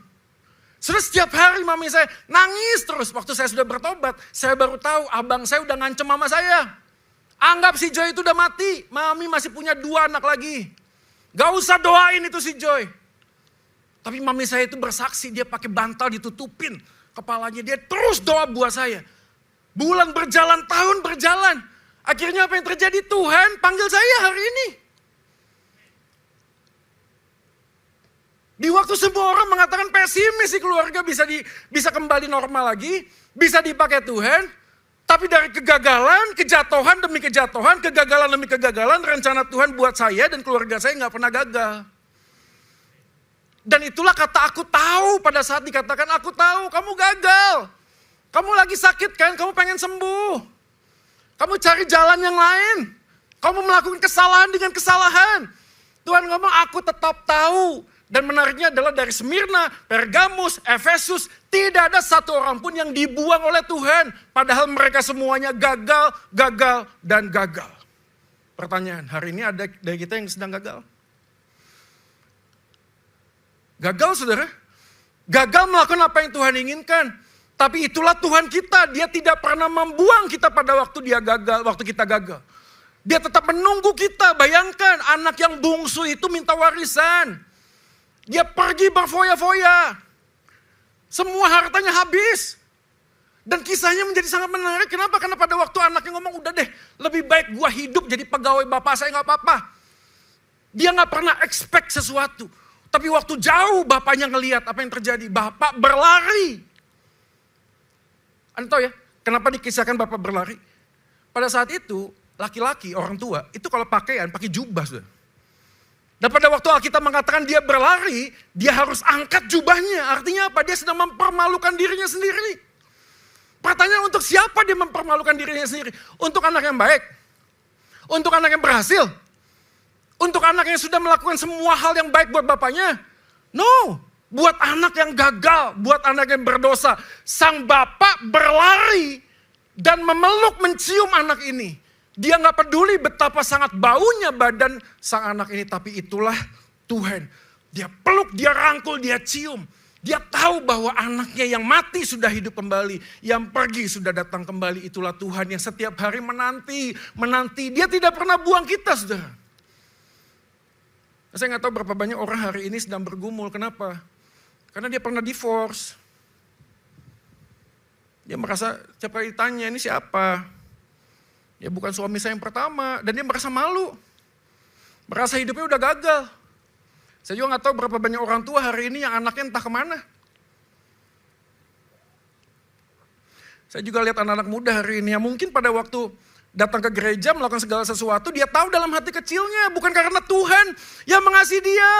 Speaker 1: Terus setiap hari mami saya nangis terus. Waktu saya sudah bertobat, saya baru tahu abang saya udah ngancem mama saya. Anggap si Joy itu udah mati. Mami masih punya 2 anak lagi. Gak usah doain itu si Joy. Tapi mami saya itu bersaksi, dia pakai bantal ditutupin kepalanya. Dia terus doa buat saya. Bulan berjalan, tahun berjalan. Akhirnya apa yang terjadi? Tuhan panggil saya hari ini. Di waktu semua orang mengatakan pesimis, si keluarga bisa kembali normal lagi, bisa dipakai Tuhan, tapi dari kegagalan, kejatuhan demi kejatuhan, kegagalan demi kegagalan, rencana Tuhan buat saya dan keluarga saya nggak pernah gagal. Dan itulah kata aku tahu pada saat dikatakan aku tahu, kamu gagal. Kamu lagi sakit kan, kamu pengen sembuh. Kamu cari jalan yang lain. Kamu melakukan kesalahan dengan kesalahan. Tuhan ngomong aku tetap tahu. Dan menariknya adalah dari Smyrna, Pergamus, Efesus, tidak ada satu orang pun yang dibuang oleh Tuhan. Padahal mereka semuanya gagal, dan gagal. Pertanyaan, hari ini ada dari kita yang sedang gagal? Gagal saudara? Gagal melakukan apa yang Tuhan inginkan. Tapi itulah Tuhan kita, dia tidak pernah membuang kita pada waktu dia gagal, waktu kita gagal. Dia tetap menunggu kita, bayangkan anak yang bungsu itu minta warisan. Dia pergi berfoya-foya. Semua hartanya habis. Dan kisahnya menjadi sangat menarik. Kenapa? Karena pada waktu anaknya ngomong, udah deh lebih baik gua hidup jadi pegawai bapak saya gak apa-apa. Dia gak pernah expect sesuatu. Tapi waktu jauh bapaknya ngelihat apa yang terjadi. Bapak berlari. Anda tahu ya, kenapa dikisahkan bapak berlari? Pada saat itu, laki-laki, orang tua, itu kalau pakaian, pakai jubah sudah. Dan pada waktu Alkitab mengatakan dia berlari, dia harus angkat jubahnya. Artinya apa? Dia sedang mempermalukan dirinya sendiri. Pertanyaan, untuk siapa dia mempermalukan dirinya sendiri? Untuk anak yang baik? Untuk anak yang berhasil? Untuk anak yang sudah melakukan semua hal yang baik buat bapaknya? No, buat anak yang gagal, buat anak yang berdosa. Sang bapak berlari dan memeluk, mencium anak ini. Dia gak peduli betapa sangat baunya badan sang anak ini. Tapi itulah Tuhan. Dia peluk, dia rangkul, dia cium. Dia tahu bahwa anaknya yang mati sudah hidup kembali. Yang pergi sudah datang kembali. Itulah Tuhan yang setiap hari menanti. Dia tidak pernah buang kita, saudara. Saya gak tahu berapa banyak orang hari ini sedang bergumul. Kenapa? Karena dia pernah divorce. Dia merasa setiap kali ditanya, ini siapa? Ya bukan suami saya yang pertama. Dan dia merasa malu. Merasa hidupnya udah gagal. Saya juga gak tahu berapa banyak orang tua hari ini yang anaknya entah kemana. Saya juga lihat anak-anak muda hari ini yang mungkin pada waktu datang ke gereja melakukan segala sesuatu, dia tahu dalam hati kecilnya bukan karena Tuhan yang mengasihi dia.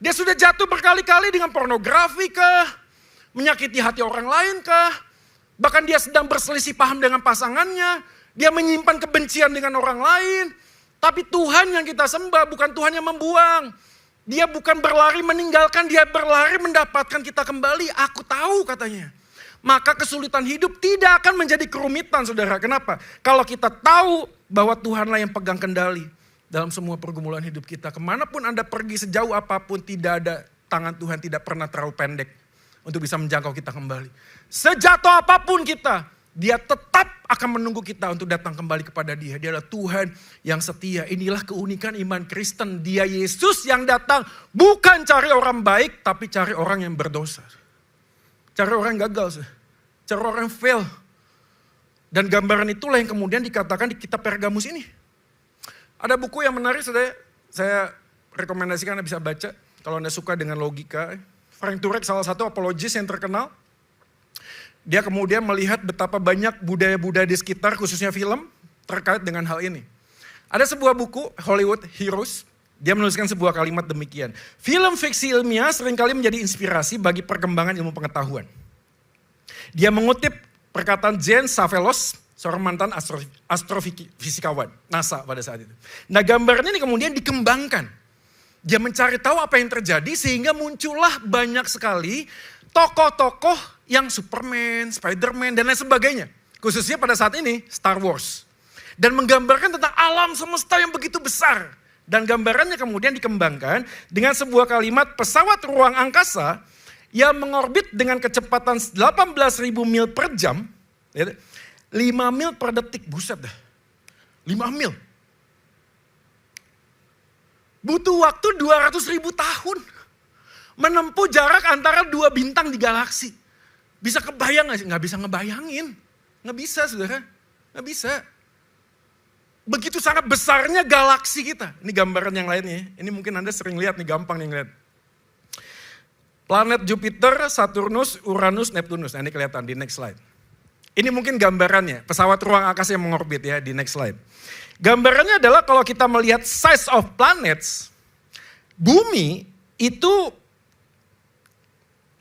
Speaker 1: Dia sudah jatuh berkali-kali dengan pornografi kah? Menyakiti hati orang lain kah? Bahkan dia sedang berselisih paham dengan pasangannya. Dia menyimpan kebencian dengan orang lain. Tapi Tuhan yang kita sembah bukan Tuhan yang membuang. Dia bukan berlari meninggalkan, dia berlari mendapatkan kita kembali. Aku tahu katanya. Maka kesulitan hidup tidak akan menjadi kerumitan saudara. Kenapa? Kalau kita tahu bahwa Tuhanlah yang pegang kendali dalam semua pergumulan hidup kita. Kemanapun Anda pergi sejauh apapun tidak ada tangan Tuhan tidak pernah terlalu pendek untuk bisa menjangkau kita kembali. Sejatuh apapun kita, dia tetap akan menunggu kita untuk datang kembali kepada dia. Dia adalah Tuhan yang setia. Inilah keunikan iman Kristen. Dia Yesus yang datang bukan cari orang baik, tapi cari orang yang berdosa. Cari orang yang gagal, cari orang yang fail. Dan gambaran itulah yang kemudian dikatakan di kitab Pergamus ini. Ada buku yang menarik, saya rekomendasikan Anda bisa baca. Kalau Anda suka dengan logika. Frank Turek salah satu apologis yang terkenal. Dia kemudian melihat betapa banyak budaya-budaya di sekitar, khususnya film, terkait dengan hal ini. Ada sebuah buku, Hollywood Heroes. Dia menuliskan sebuah kalimat demikian. Film fiksi ilmiah seringkali menjadi inspirasi bagi perkembangan ilmu pengetahuan. Dia mengutip perkataan Jane Savelos, seorang mantan astrofisikawan NASA pada saat itu. Nah gambarnya ini kemudian dikembangkan. Dia mencari tahu apa yang terjadi sehingga muncullah banyak sekali tokoh-tokoh yang Superman, Spider-Man dan lain sebagainya. Khususnya pada saat ini Star Wars. Dan menggambarkan tentang alam semesta yang begitu besar. Dan gambarannya kemudian dikembangkan dengan sebuah kalimat pesawat ruang angkasa yang mengorbit dengan kecepatan 18.000 mil per jam. 5 mil per detik, buset dah. 5 mil. Butuh waktu 200.000 tahun. Menempuh jarak antara 2 bintang di galaksi. Bisa kebayang gak sih? Gak bisa ngebayangin. Gak bisa saudara, gak bisa. Begitu sangat besarnya galaksi kita. Ini gambaran yang lainnya. Ini mungkin Anda sering lihat nih, gampang nih ngeliat. Planet Jupiter, Saturnus, Uranus, Neptunus. Nah ini kelihatan di next slide. Ini mungkin gambarannya, pesawat ruang angkasa yang mengorbit ya di next slide. Gambarannya adalah kalau kita melihat size of planets, bumi itu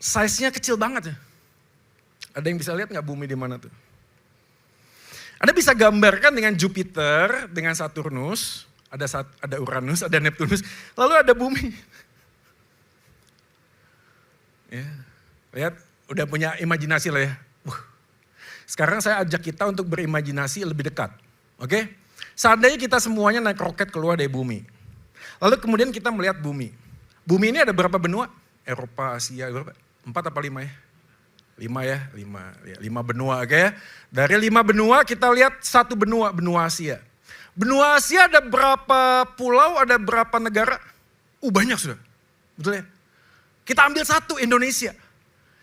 Speaker 1: size-nya kecil banget ya. Ada yang bisa lihat gak bumi di mana tuh? Anda bisa gambarkan dengan Jupiter, dengan Saturnus, ada Uranus, ada Neptunus, lalu ada bumi. Ya, lihat, udah punya imajinasi lah ya. Sekarang saya ajak kita untuk berimajinasi lebih dekat. Oke? Seandainya kita semuanya naik roket keluar dari bumi. Lalu kemudian kita melihat bumi. Bumi ini ada berapa benua? Eropa, Asia, berapa? 4 apa 5 ya? 5 benua, oke ya. Dari 5 benua kita lihat satu benua Asia. Benua Asia ada berapa pulau, ada berapa negara? Banyak sudah, betul ya. Kita ambil satu, Indonesia.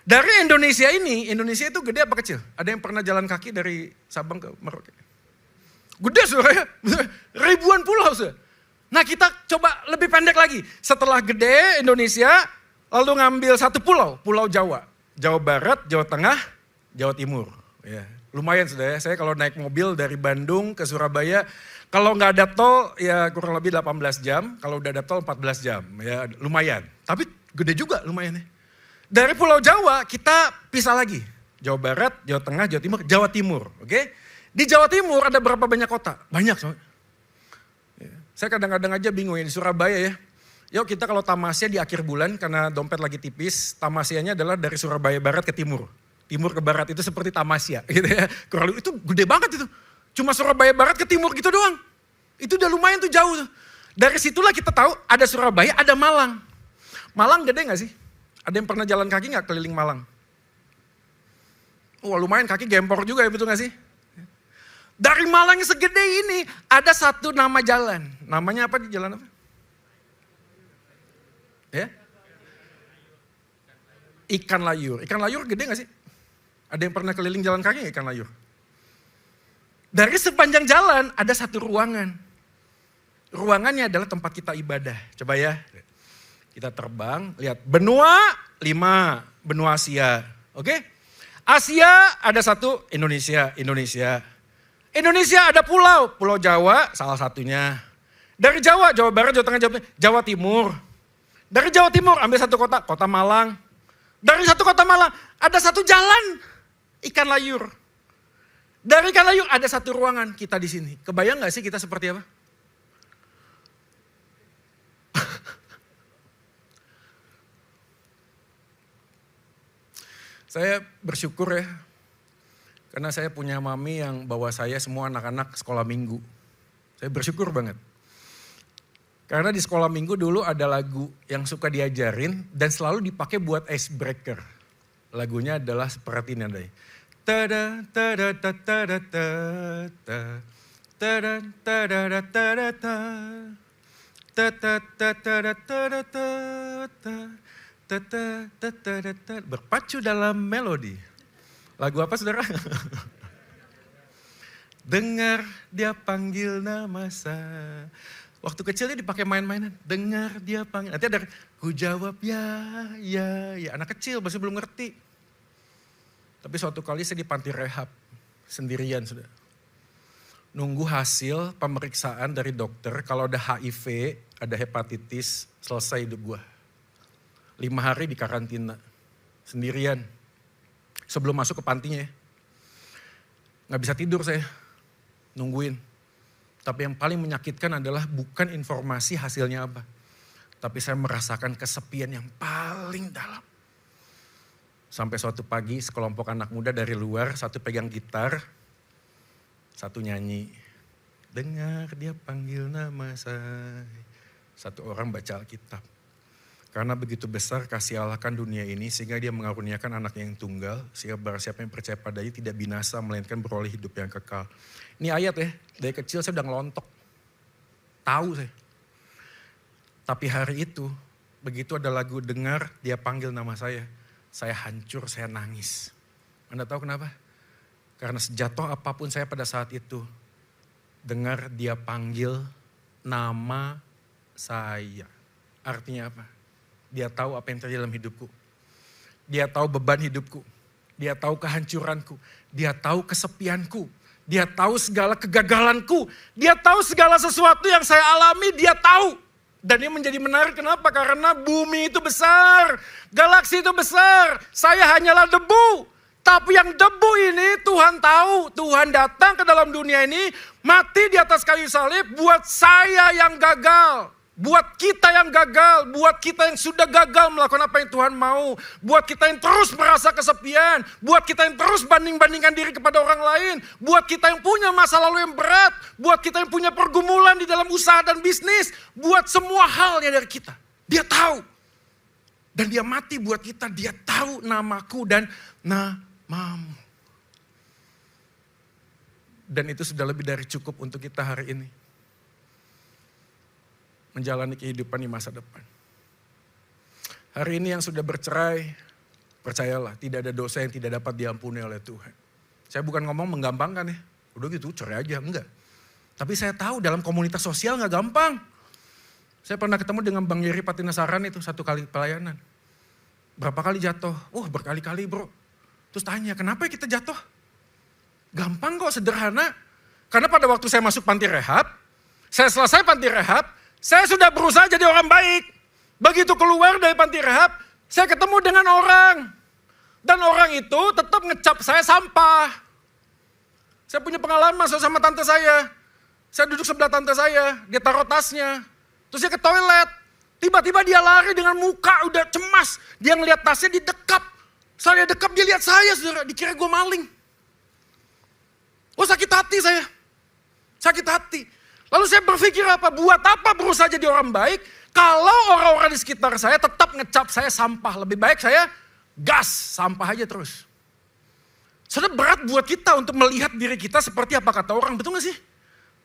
Speaker 1: Dari Indonesia ini, Indonesia itu gede apa kecil? Ada yang pernah jalan kaki dari Sabang ke Merauke? Gede sudah ya, ribuan pulau sudah. Nah kita coba lebih pendek lagi. Setelah gede Indonesia, lalu ngambil satu pulau, Pulau Jawa. Jawa Barat, Jawa Tengah, Jawa Timur. Ya, lumayan sudah ya, saya kalau naik mobil dari Bandung ke Surabaya, kalau nggak ada tol ya kurang lebih 18 jam, kalau udah ada tol 14 jam. Ya lumayan, tapi gede juga lumayan ya. Dari Pulau Jawa kita pisah lagi. Jawa Barat, Jawa Tengah, Jawa Timur, Jawa Timur. Oke? Di Jawa Timur ada berapa banyak kota? Banyak. Ya. Saya kadang-kadang aja bingung ya di Surabaya ya. Yuk kita kalau tamasya di akhir bulan karena dompet lagi tipis, tamasyanya adalah dari Surabaya Barat ke Timur. Timur ke Barat itu seperti tamasya gitu ya. Kurang itu gede banget itu. Cuma Surabaya Barat ke Timur gitu doang. Itu udah lumayan tuh jauh. Dari situlah kita tahu ada Surabaya, ada Malang. Malang gede gak sih? Ada yang pernah jalan kaki gak keliling Malang? Wah lumayan kaki gempor juga ya, betul gak sih? Dari Malang yang segede ini ada satu nama jalan. Namanya apa di jalan apa? Ya? Ikan layur. Ikan layur gede gak sih? Ada yang pernah keliling jalan kaki gak ikan layur? Dari sepanjang jalan ada satu ruangan. Ruangannya adalah tempat kita ibadah. Coba ya. Kita terbang, lihat. Benua 5, benua Asia. Oke? Asia ada satu, Indonesia. Indonesia ada pulau. Pulau Jawa salah satunya. Dari Jawa, Jawa Barat, Jawa Tengah, Jawa Timur. Dari Jawa Timur ambil satu kota, kota Malang. Dari satu kota Malang ada satu jalan ikan layur. Dari ikan layur ada satu ruangan kita di sini. Kebayang gak sih kita seperti apa? Saya bersyukur ya, karena saya punya mami yang bawa saya semua anak-anak sekolah minggu. Saya bersyukur banget. Karena di sekolah minggu dulu ada lagu yang suka diajarin dan selalu dipakai buat icebreaker. Lagunya adalah seperti ini ada. Tada tada tada tada tada tada tada tada berpacu dalam melodi. Lagu apa saudara? Dengar dia panggil nama saya. Waktu kecilnya dipakai main-mainan. Dengar dia panggil. Nanti ada, ku jawab ya. Anak kecil masih belum ngerti. Tapi suatu kali saya di panti rehab. Sendirian sudah. Nunggu hasil pemeriksaan dari dokter. Kalau ada HIV, ada hepatitis, selesai hidup gue. 5 hari di karantina. Sendirian. Sebelum masuk ke pantinya ya. Gak bisa tidur saya. Nungguin. Tapi yang paling menyakitkan adalah bukan informasi hasilnya apa. Tapi saya merasakan kesepian yang paling dalam. Sampai suatu pagi sekelompok anak muda dari luar, satu pegang gitar, satu nyanyi. Dengar dia panggil nama saya. Satu orang baca Alkitab. Karena begitu besar kasih Allah kan dunia ini sehingga dia mengaruniakan anak yang tunggal. Sehingga barang siapa yang percaya padanya tidak binasa melainkan beroleh hidup yang kekal. Ini ayat ya, dari kecil saya udah ngelontok. Tahu saya. Tapi hari itu, begitu ada lagu dengar dia panggil nama saya hancur, saya nangis. Anda tahu kenapa? Karena sejatuh apapun saya pada saat itu, dengar dia panggil nama saya. Artinya apa? Dia tahu apa yang terjadi dalam hidupku. Dia tahu beban hidupku. Dia tahu kehancuranku. Dia tahu kesepianku. Dia tahu segala kegagalanku. Dia tahu segala sesuatu yang saya alami, dia tahu. Dan ini menjadi menarik, kenapa? Karena bumi itu besar, galaksi itu besar. Saya hanyalah debu. Tapi yang debu ini Tuhan tahu. Tuhan datang ke dalam dunia ini, mati di atas kayu salib buat saya yang gagal. Buat kita yang gagal, buat kita yang sudah gagal melakukan apa yang Tuhan mau. Buat kita yang terus merasa kesepian, buat kita yang terus banding-bandingkan diri kepada orang lain. Buat kita yang punya masa lalu yang berat, buat kita yang punya pergumulan di dalam usaha dan bisnis. Buat semua halnya dari kita, dia tahu. Dan dia mati buat kita, dia tahu namaku dan namamu. Dan itu sudah lebih dari cukup untuk kita hari ini. Menjalani kehidupan di masa depan. Hari ini yang sudah bercerai, percayalah tidak ada dosa yang tidak dapat diampuni oleh Tuhan. Saya bukan ngomong menggampangkan ya, udah gitu cerai aja, enggak. Tapi saya tahu dalam komunitas sosial gak gampang. Saya pernah ketemu dengan Bang Yeri Patinasaran itu 1 kali pelayanan. Berapa kali jatuh? Berkali-kali bro. Terus tanya, kenapa kita jatuh? Gampang kok, sederhana. Karena pada waktu saya masuk panti rehab, saya selesai panti rehab, saya sudah berusaha jadi orang baik. Begitu keluar dari panti rehab, saya ketemu dengan orang. Dan orang itu tetap ngecap saya sampah. Saya punya pengalaman sama tante saya. Saya duduk sebelah tante saya, dia taruh tasnya. Terus dia ke toilet. Tiba-tiba dia lari dengan muka udah cemas. Dia ngeliat tasnya, didekap. Saya dekap, dia lihat saya, saudara. Dikira gue maling. Sakit hati saya. Sakit hati. Lalu saya berpikir apa? Buat apa berusaha jadi orang baik kalau orang-orang di sekitar saya tetap ngecap saya sampah. Lebih baik saya gas, sampah aja terus. Sudah berat buat kita untuk melihat diri kita seperti apa kata orang, betul gak sih?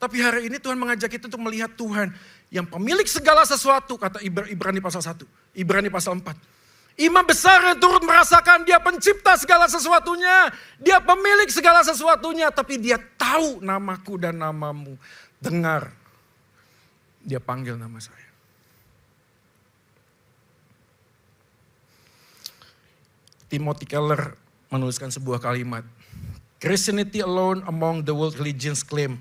Speaker 1: Tapi hari ini Tuhan mengajak kita untuk melihat Tuhan yang pemilik segala sesuatu, kata Ibrani pasal 1, Ibrani pasal 4. Imam besar yang turut merasakan dia pencipta segala sesuatunya. Dia pemilik segala sesuatunya, tapi dia tahu namaku dan namamu. Dengar, dia panggil nama saya. Timothy Keller menuliskan sebuah kalimat. Christianity alone among the world religions claim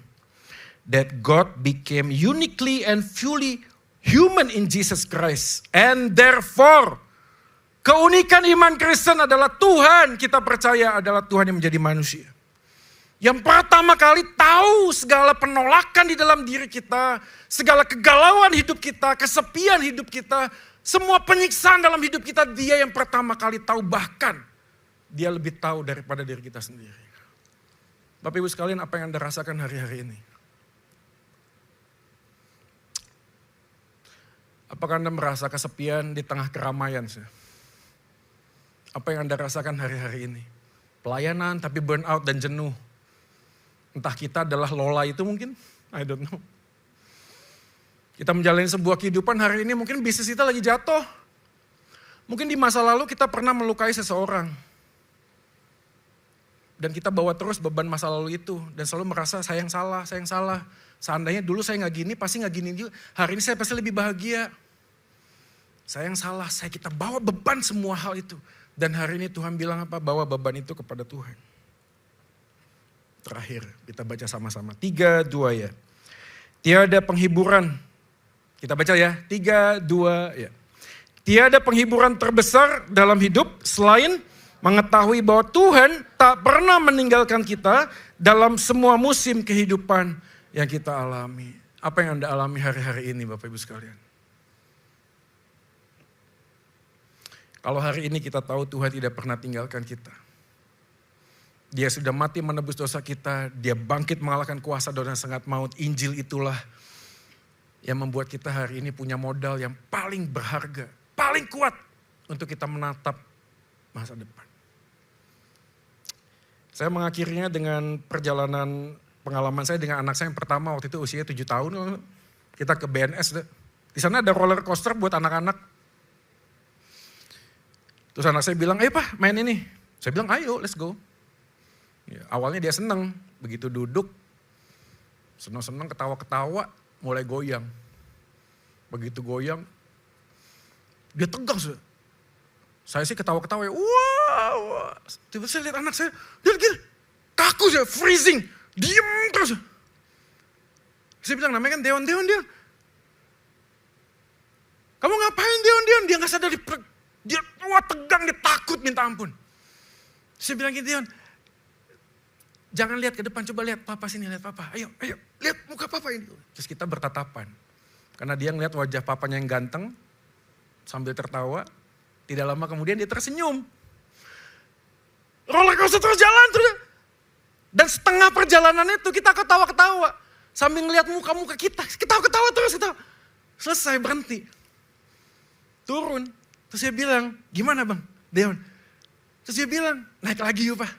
Speaker 1: that God became uniquely and fully human in Jesus Christ. And therefore, keunikan iman Kristen adalah Tuhan, kita percaya adalah Tuhan yang menjadi manusia. Yang pertama kali tahu segala penolakan di dalam diri kita, segala kegalauan hidup kita, kesepian hidup kita, semua penyiksaan dalam hidup kita, dia yang pertama kali tahu. Bahkan Dia lebih tahu daripada diri kita sendiri. Bapak Ibu sekalian, apa yang Anda rasakan hari-hari ini? Apakah Anda merasa kesepian di tengah keramaian? Apa yang Anda rasakan hari-hari ini? Pelayanan tapi burn out dan jenuh. Entah kita adalah Lola itu mungkin, I don't know. Kita menjalani sebuah kehidupan hari ini, mungkin bisnis kita lagi jatuh. Mungkin di masa lalu kita pernah melukai seseorang. Dan kita bawa terus beban masa lalu itu. Dan selalu merasa saya yang salah. Seandainya dulu saya gak gini, pasti gak gini juga. Hari ini saya pasti lebih bahagia. Saya yang salah, kita bawa beban semua hal itu. Dan hari ini Tuhan bilang apa? Bawa beban itu kepada Tuhan. Terakhir, kita baca sama-sama. 3, 2 ya. Tiada penghiburan. Kita baca ya, 3, 2 ya. Tiada penghiburan terbesar dalam hidup selain mengetahui bahwa Tuhan tak pernah meninggalkan kita dalam semua musim kehidupan yang kita alami. Apa yang Anda alami hari-hari ini Bapak Ibu sekalian? Kalau hari ini kita tahu Tuhan tidak pernah tinggalkan kita. Dia sudah mati menebus dosa kita, dia bangkit mengalahkan kuasa dosa sangat maut. Injil itulah yang membuat kita hari ini punya modal yang paling berharga, paling kuat untuk kita menatap masa depan. Saya mengakhirinya dengan perjalanan pengalaman saya dengan anak saya yang pertama waktu itu usia 7 tahun. Kita ke BNS. Di sana ada roller coaster buat anak-anak. Terus anak saya bilang, ayo Pak main ini. Saya bilang ayo let's go. Ya, awalnya dia seneng, begitu duduk, seneng-seneng ketawa-ketawa, mulai goyang. Begitu goyang, dia tegang. Saya sih ketawa-ketawa ya, wow. Tiba-tiba saya lihat anak saya, dia gini, kaku sih, freezing, diem terus. Saya bilang namanya kan Deon. Kamu ngapain Deon? Dia gak sadar, dia tegang, dia takut minta ampun. Saya bilang gini Deon, jangan lihat ke depan, coba lihat papa sini, lihat papa. Ayo, lihat muka papa ini. Terus kita bertatapan. Karena dia ngeliat wajah papanya yang ganteng, sambil tertawa. Tidak lama kemudian dia tersenyum. Roller coaster terus jalan. Dan setengah perjalanan itu kita ketawa-ketawa. Sambil ngeliat muka-muka kita. Ketawa-ketawa terus. Selesai, berhenti. Turun. Terus dia bilang, gimana Bang Deon? Terus dia bilang, naik lagi yuk Pak.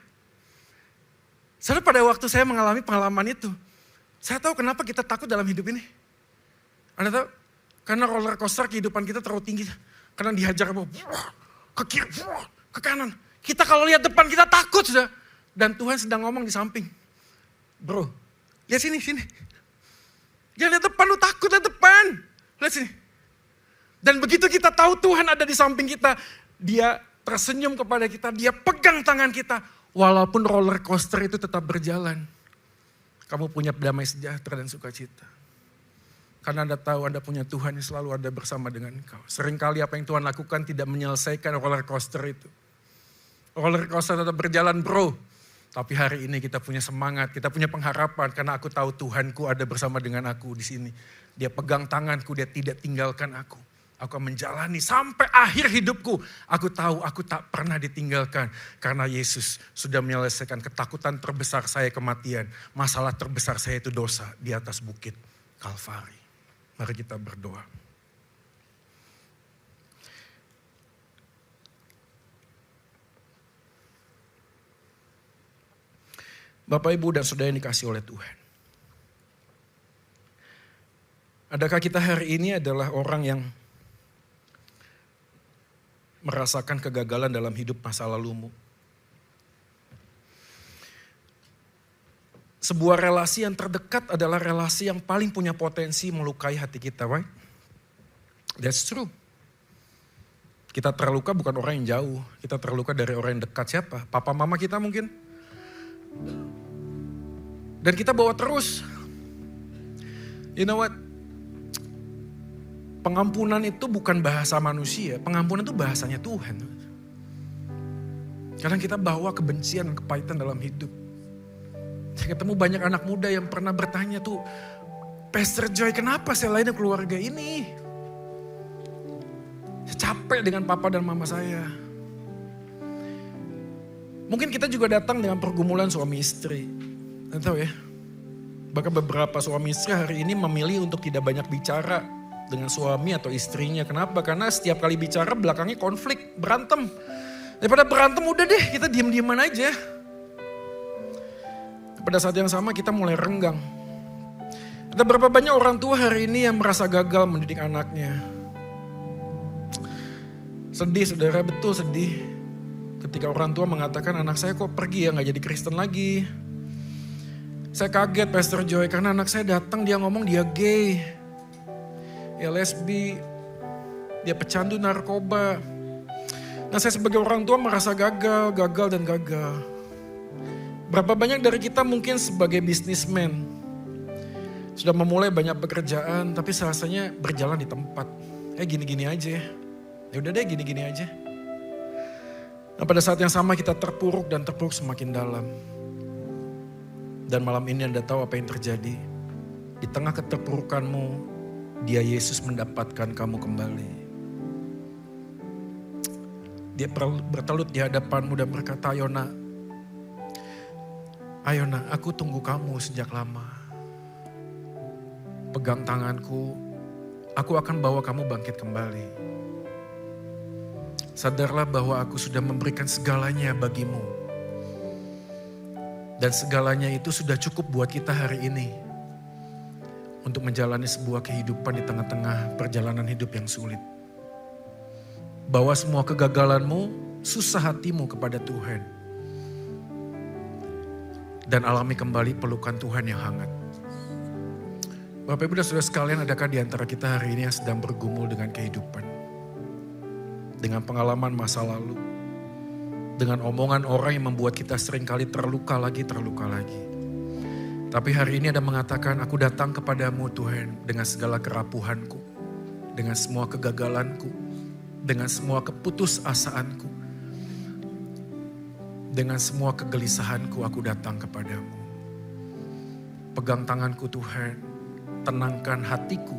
Speaker 1: Soalnya pada waktu saya mengalami pengalaman itu, saya tahu kenapa kita takut dalam hidup ini. Anda tahu? Karena roller coaster kehidupan kita terlalu tinggi. Karena dihajar ke kiri, ke kanan. Kita kalau lihat depan kita takut sudah. Dan Tuhan sedang ngomong di samping. Bro, lihat sini. Jangan lihat depan, lu takut lihat depan. Lihat sini. Dan begitu kita tahu Tuhan ada di samping kita, dia tersenyum kepada kita, dia pegang tangan kita. Walaupun roller coaster itu tetap berjalan. Kamu punya damai sejahtera dan sukacita. Karena Anda tahu Anda punya Tuhan yang selalu ada bersama dengan engkau. Seringkali apa yang Tuhan lakukan tidak menyelesaikan roller coaster itu. Roller coaster tetap berjalan bro. Tapi hari ini kita punya semangat, kita punya pengharapan. Karena aku tahu Tuhanku ada bersama dengan aku di sini. Dia pegang tanganku, dia tidak tinggalkan aku. Aku akan menjalani sampai akhir hidupku. Aku tahu aku tak pernah ditinggalkan. Karena Yesus sudah menyelesaikan ketakutan terbesar saya kematian. Masalah terbesar saya itu dosa di atas bukit Kalvari. Mari kita berdoa. Bapak, Ibu, dan Saudara yang dikasihi oleh Tuhan. Adakah kita hari ini adalah orang yang merasakan kegagalan dalam hidup masa lalumu? Sebuah relasi yang terdekat adalah relasi yang paling punya potensi melukai hati kita, right? That's true. Kita terluka bukan orang yang jauh, kita terluka dari orang yang dekat. Siapa? Papa mama kita mungkin. Dan kita bawa terus. You know what? Pengampunan itu bukan bahasa manusia, pengampunan itu bahasanya Tuhan. Kadang kita bawa kebencian dan kepahitan dalam hidup. Saya ketemu banyak anak muda yang pernah bertanya tuh, Pastor Joy, kenapa saya lainnya keluarga ini? Saya capek dengan papa dan mama saya. Mungkin kita juga datang dengan pergumulan suami istri. Nggak tahu ya. Bahkan beberapa suami istri hari ini memilih untuk tidak banyak bicara dengan suami atau istrinya. Kenapa? Karena setiap kali bicara belakangnya konflik, berantem. Daripada berantem udah deh kita diem-dieman aja. Pada saat yang sama kita mulai renggang. Ada berapa banyak orang tua hari ini yang merasa gagal mendidik anaknya. Sedih saudara, betul sedih. Ketika orang tua mengatakan anak saya kok pergi ya gak jadi Kristen lagi. Saya kaget Pastor Joy karena anak saya datang dia ngomong dia gay. Ya lesbi, dia pecandu narkoba. Nah saya sebagai orang tua merasa gagal. Berapa banyak dari kita mungkin sebagai bisnismen. Sudah memulai banyak pekerjaan tapi rasanya berjalan di tempat. Gini-gini aja ya. Ya udah deh gini-gini aja. Nah pada saat yang sama kita terpuruk dan terpuruk semakin dalam. Dan malam ini Anda tahu apa yang terjadi. Di tengah keterpurukanmu, Dia Yesus mendapatkan kamu kembali. Dia bertelut di hadapanmu dan berkata, ayo nak, aku tunggu kamu sejak lama. Pegang tanganku, aku akan bawa kamu bangkit kembali. Sadarlah bahwa aku sudah memberikan segalanya bagimu. Dan segalanya itu sudah cukup buat kita hari ini. Untuk menjalani sebuah kehidupan di tengah-tengah perjalanan hidup yang sulit. Bawa semua kegagalanmu, susah hatimu kepada Tuhan. Dan alami kembali pelukan Tuhan yang hangat. Bapak Ibu dan Saudara sekalian, adakah di antara kita hari ini yang sedang bergumul dengan kehidupan? Dengan pengalaman masa lalu. Dengan omongan orang yang membuat kita seringkali terluka lagi. Tapi hari ini ada mengatakan, aku datang kepadamu Tuhan dengan segala kerapuhanku. Dengan semua kegagalanku. Dengan semua keputusasaanku. Dengan semua kegelisahanku aku datang kepadamu. Pegang tanganku Tuhan, tenangkan hatiku.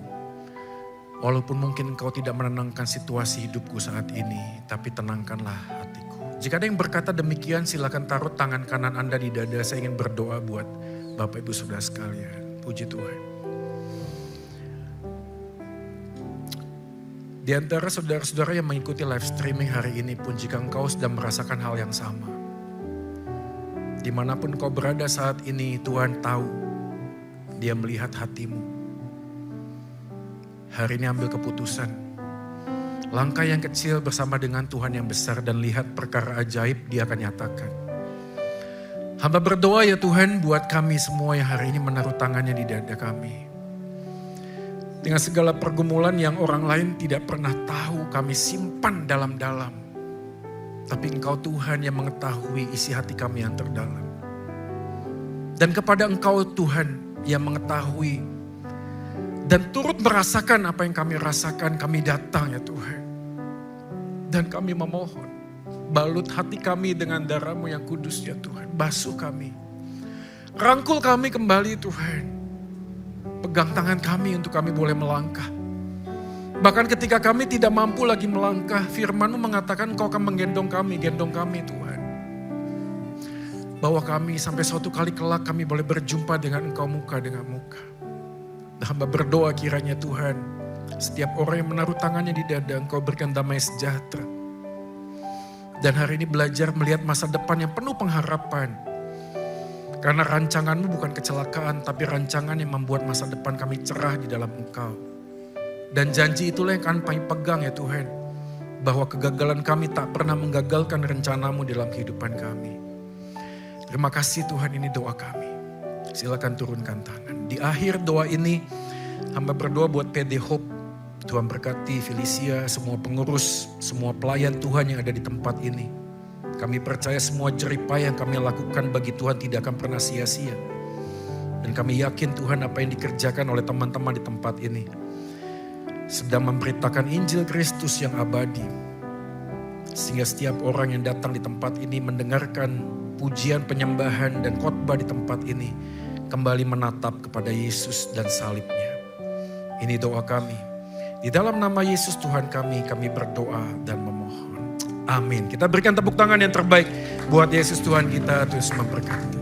Speaker 1: Walaupun mungkin engkau tidak menenangkan situasi hidupku saat ini, tapi tenangkanlah hatiku. Jika ada yang berkata demikian, silakan taruh tangan kanan Anda di dada. Saya ingin berdoa buat Bapak Ibu Saudara sekalian. Puji Tuhan. Di antara saudara-saudara yang mengikuti live streaming hari ini pun, jika engkau sedang merasakan hal yang sama. Dimanapun kau berada saat ini, Tuhan tahu. Dia melihat hatimu. Hari ini ambil keputusan. Langkah yang kecil bersama dengan Tuhan yang besar dan lihat perkara ajaib Dia akan nyatakan. Hamba berdoa ya Tuhan buat kami semua yang hari ini menaruh tangannya di dada kami. Dengan segala pergumulan yang orang lain tidak pernah tahu kami simpan dalam-dalam. Tapi Engkau Tuhan yang mengetahui isi hati kami yang terdalam. Dan kepada Engkau Tuhan yang mengetahui dan turut merasakan apa yang kami rasakan, kami datang ya Tuhan. Dan kami memohon, balut hati kami dengan darah-Mu yang kudus ya Tuhan. Basuh kami, rangkul kami kembali Tuhan. Pegang tangan kami untuk kami boleh melangkah. Bahkan ketika kami tidak mampu lagi melangkah, firman-Mu mengatakan Kau akan gendong kami Tuhan. Bahwa kami sampai suatu kali kelak kami boleh berjumpa dengan Engkau muka dengan muka. Hamba berdoa kiranya Tuhan, setiap orang yang menaruh tangannya di dada Engkau berikan damai sejahtera. Dan hari ini belajar melihat masa depan yang penuh pengharapan. Karena rancangan-Mu bukan kecelakaan, tapi rancangan yang membuat masa depan kami cerah di dalam Engkau. Dan janji itulah yang akan kami pegang ya Tuhan. Bahwa kegagalan kami tak pernah menggagalkan rencana-Mu dalam kehidupan kami. Terima kasih Tuhan, ini doa kami. Silakan turunkan tangan. Di akhir doa ini, hamba berdoa buat PD Hope. Tuhan berkati Felicia, semua pengurus, semua pelayan Tuhan yang ada di tempat ini. Kami percaya semua jeripaya yang kami lakukan bagi Tuhan tidak akan pernah sia-sia. Dan kami yakin Tuhan apa yang dikerjakan oleh teman-teman di tempat ini sedang memberitakan Injil Kristus yang abadi. Sehingga setiap orang yang datang di tempat ini mendengarkan pujian, penyembahan, dan khotbah di tempat ini kembali menatap kepada Yesus dan salibnya. Ini doa kami. Di dalam nama Yesus Tuhan kami berdoa dan memohon. Amin. Kita berikan tepuk tangan yang terbaik buat Yesus Tuhan kita, terus memberkati.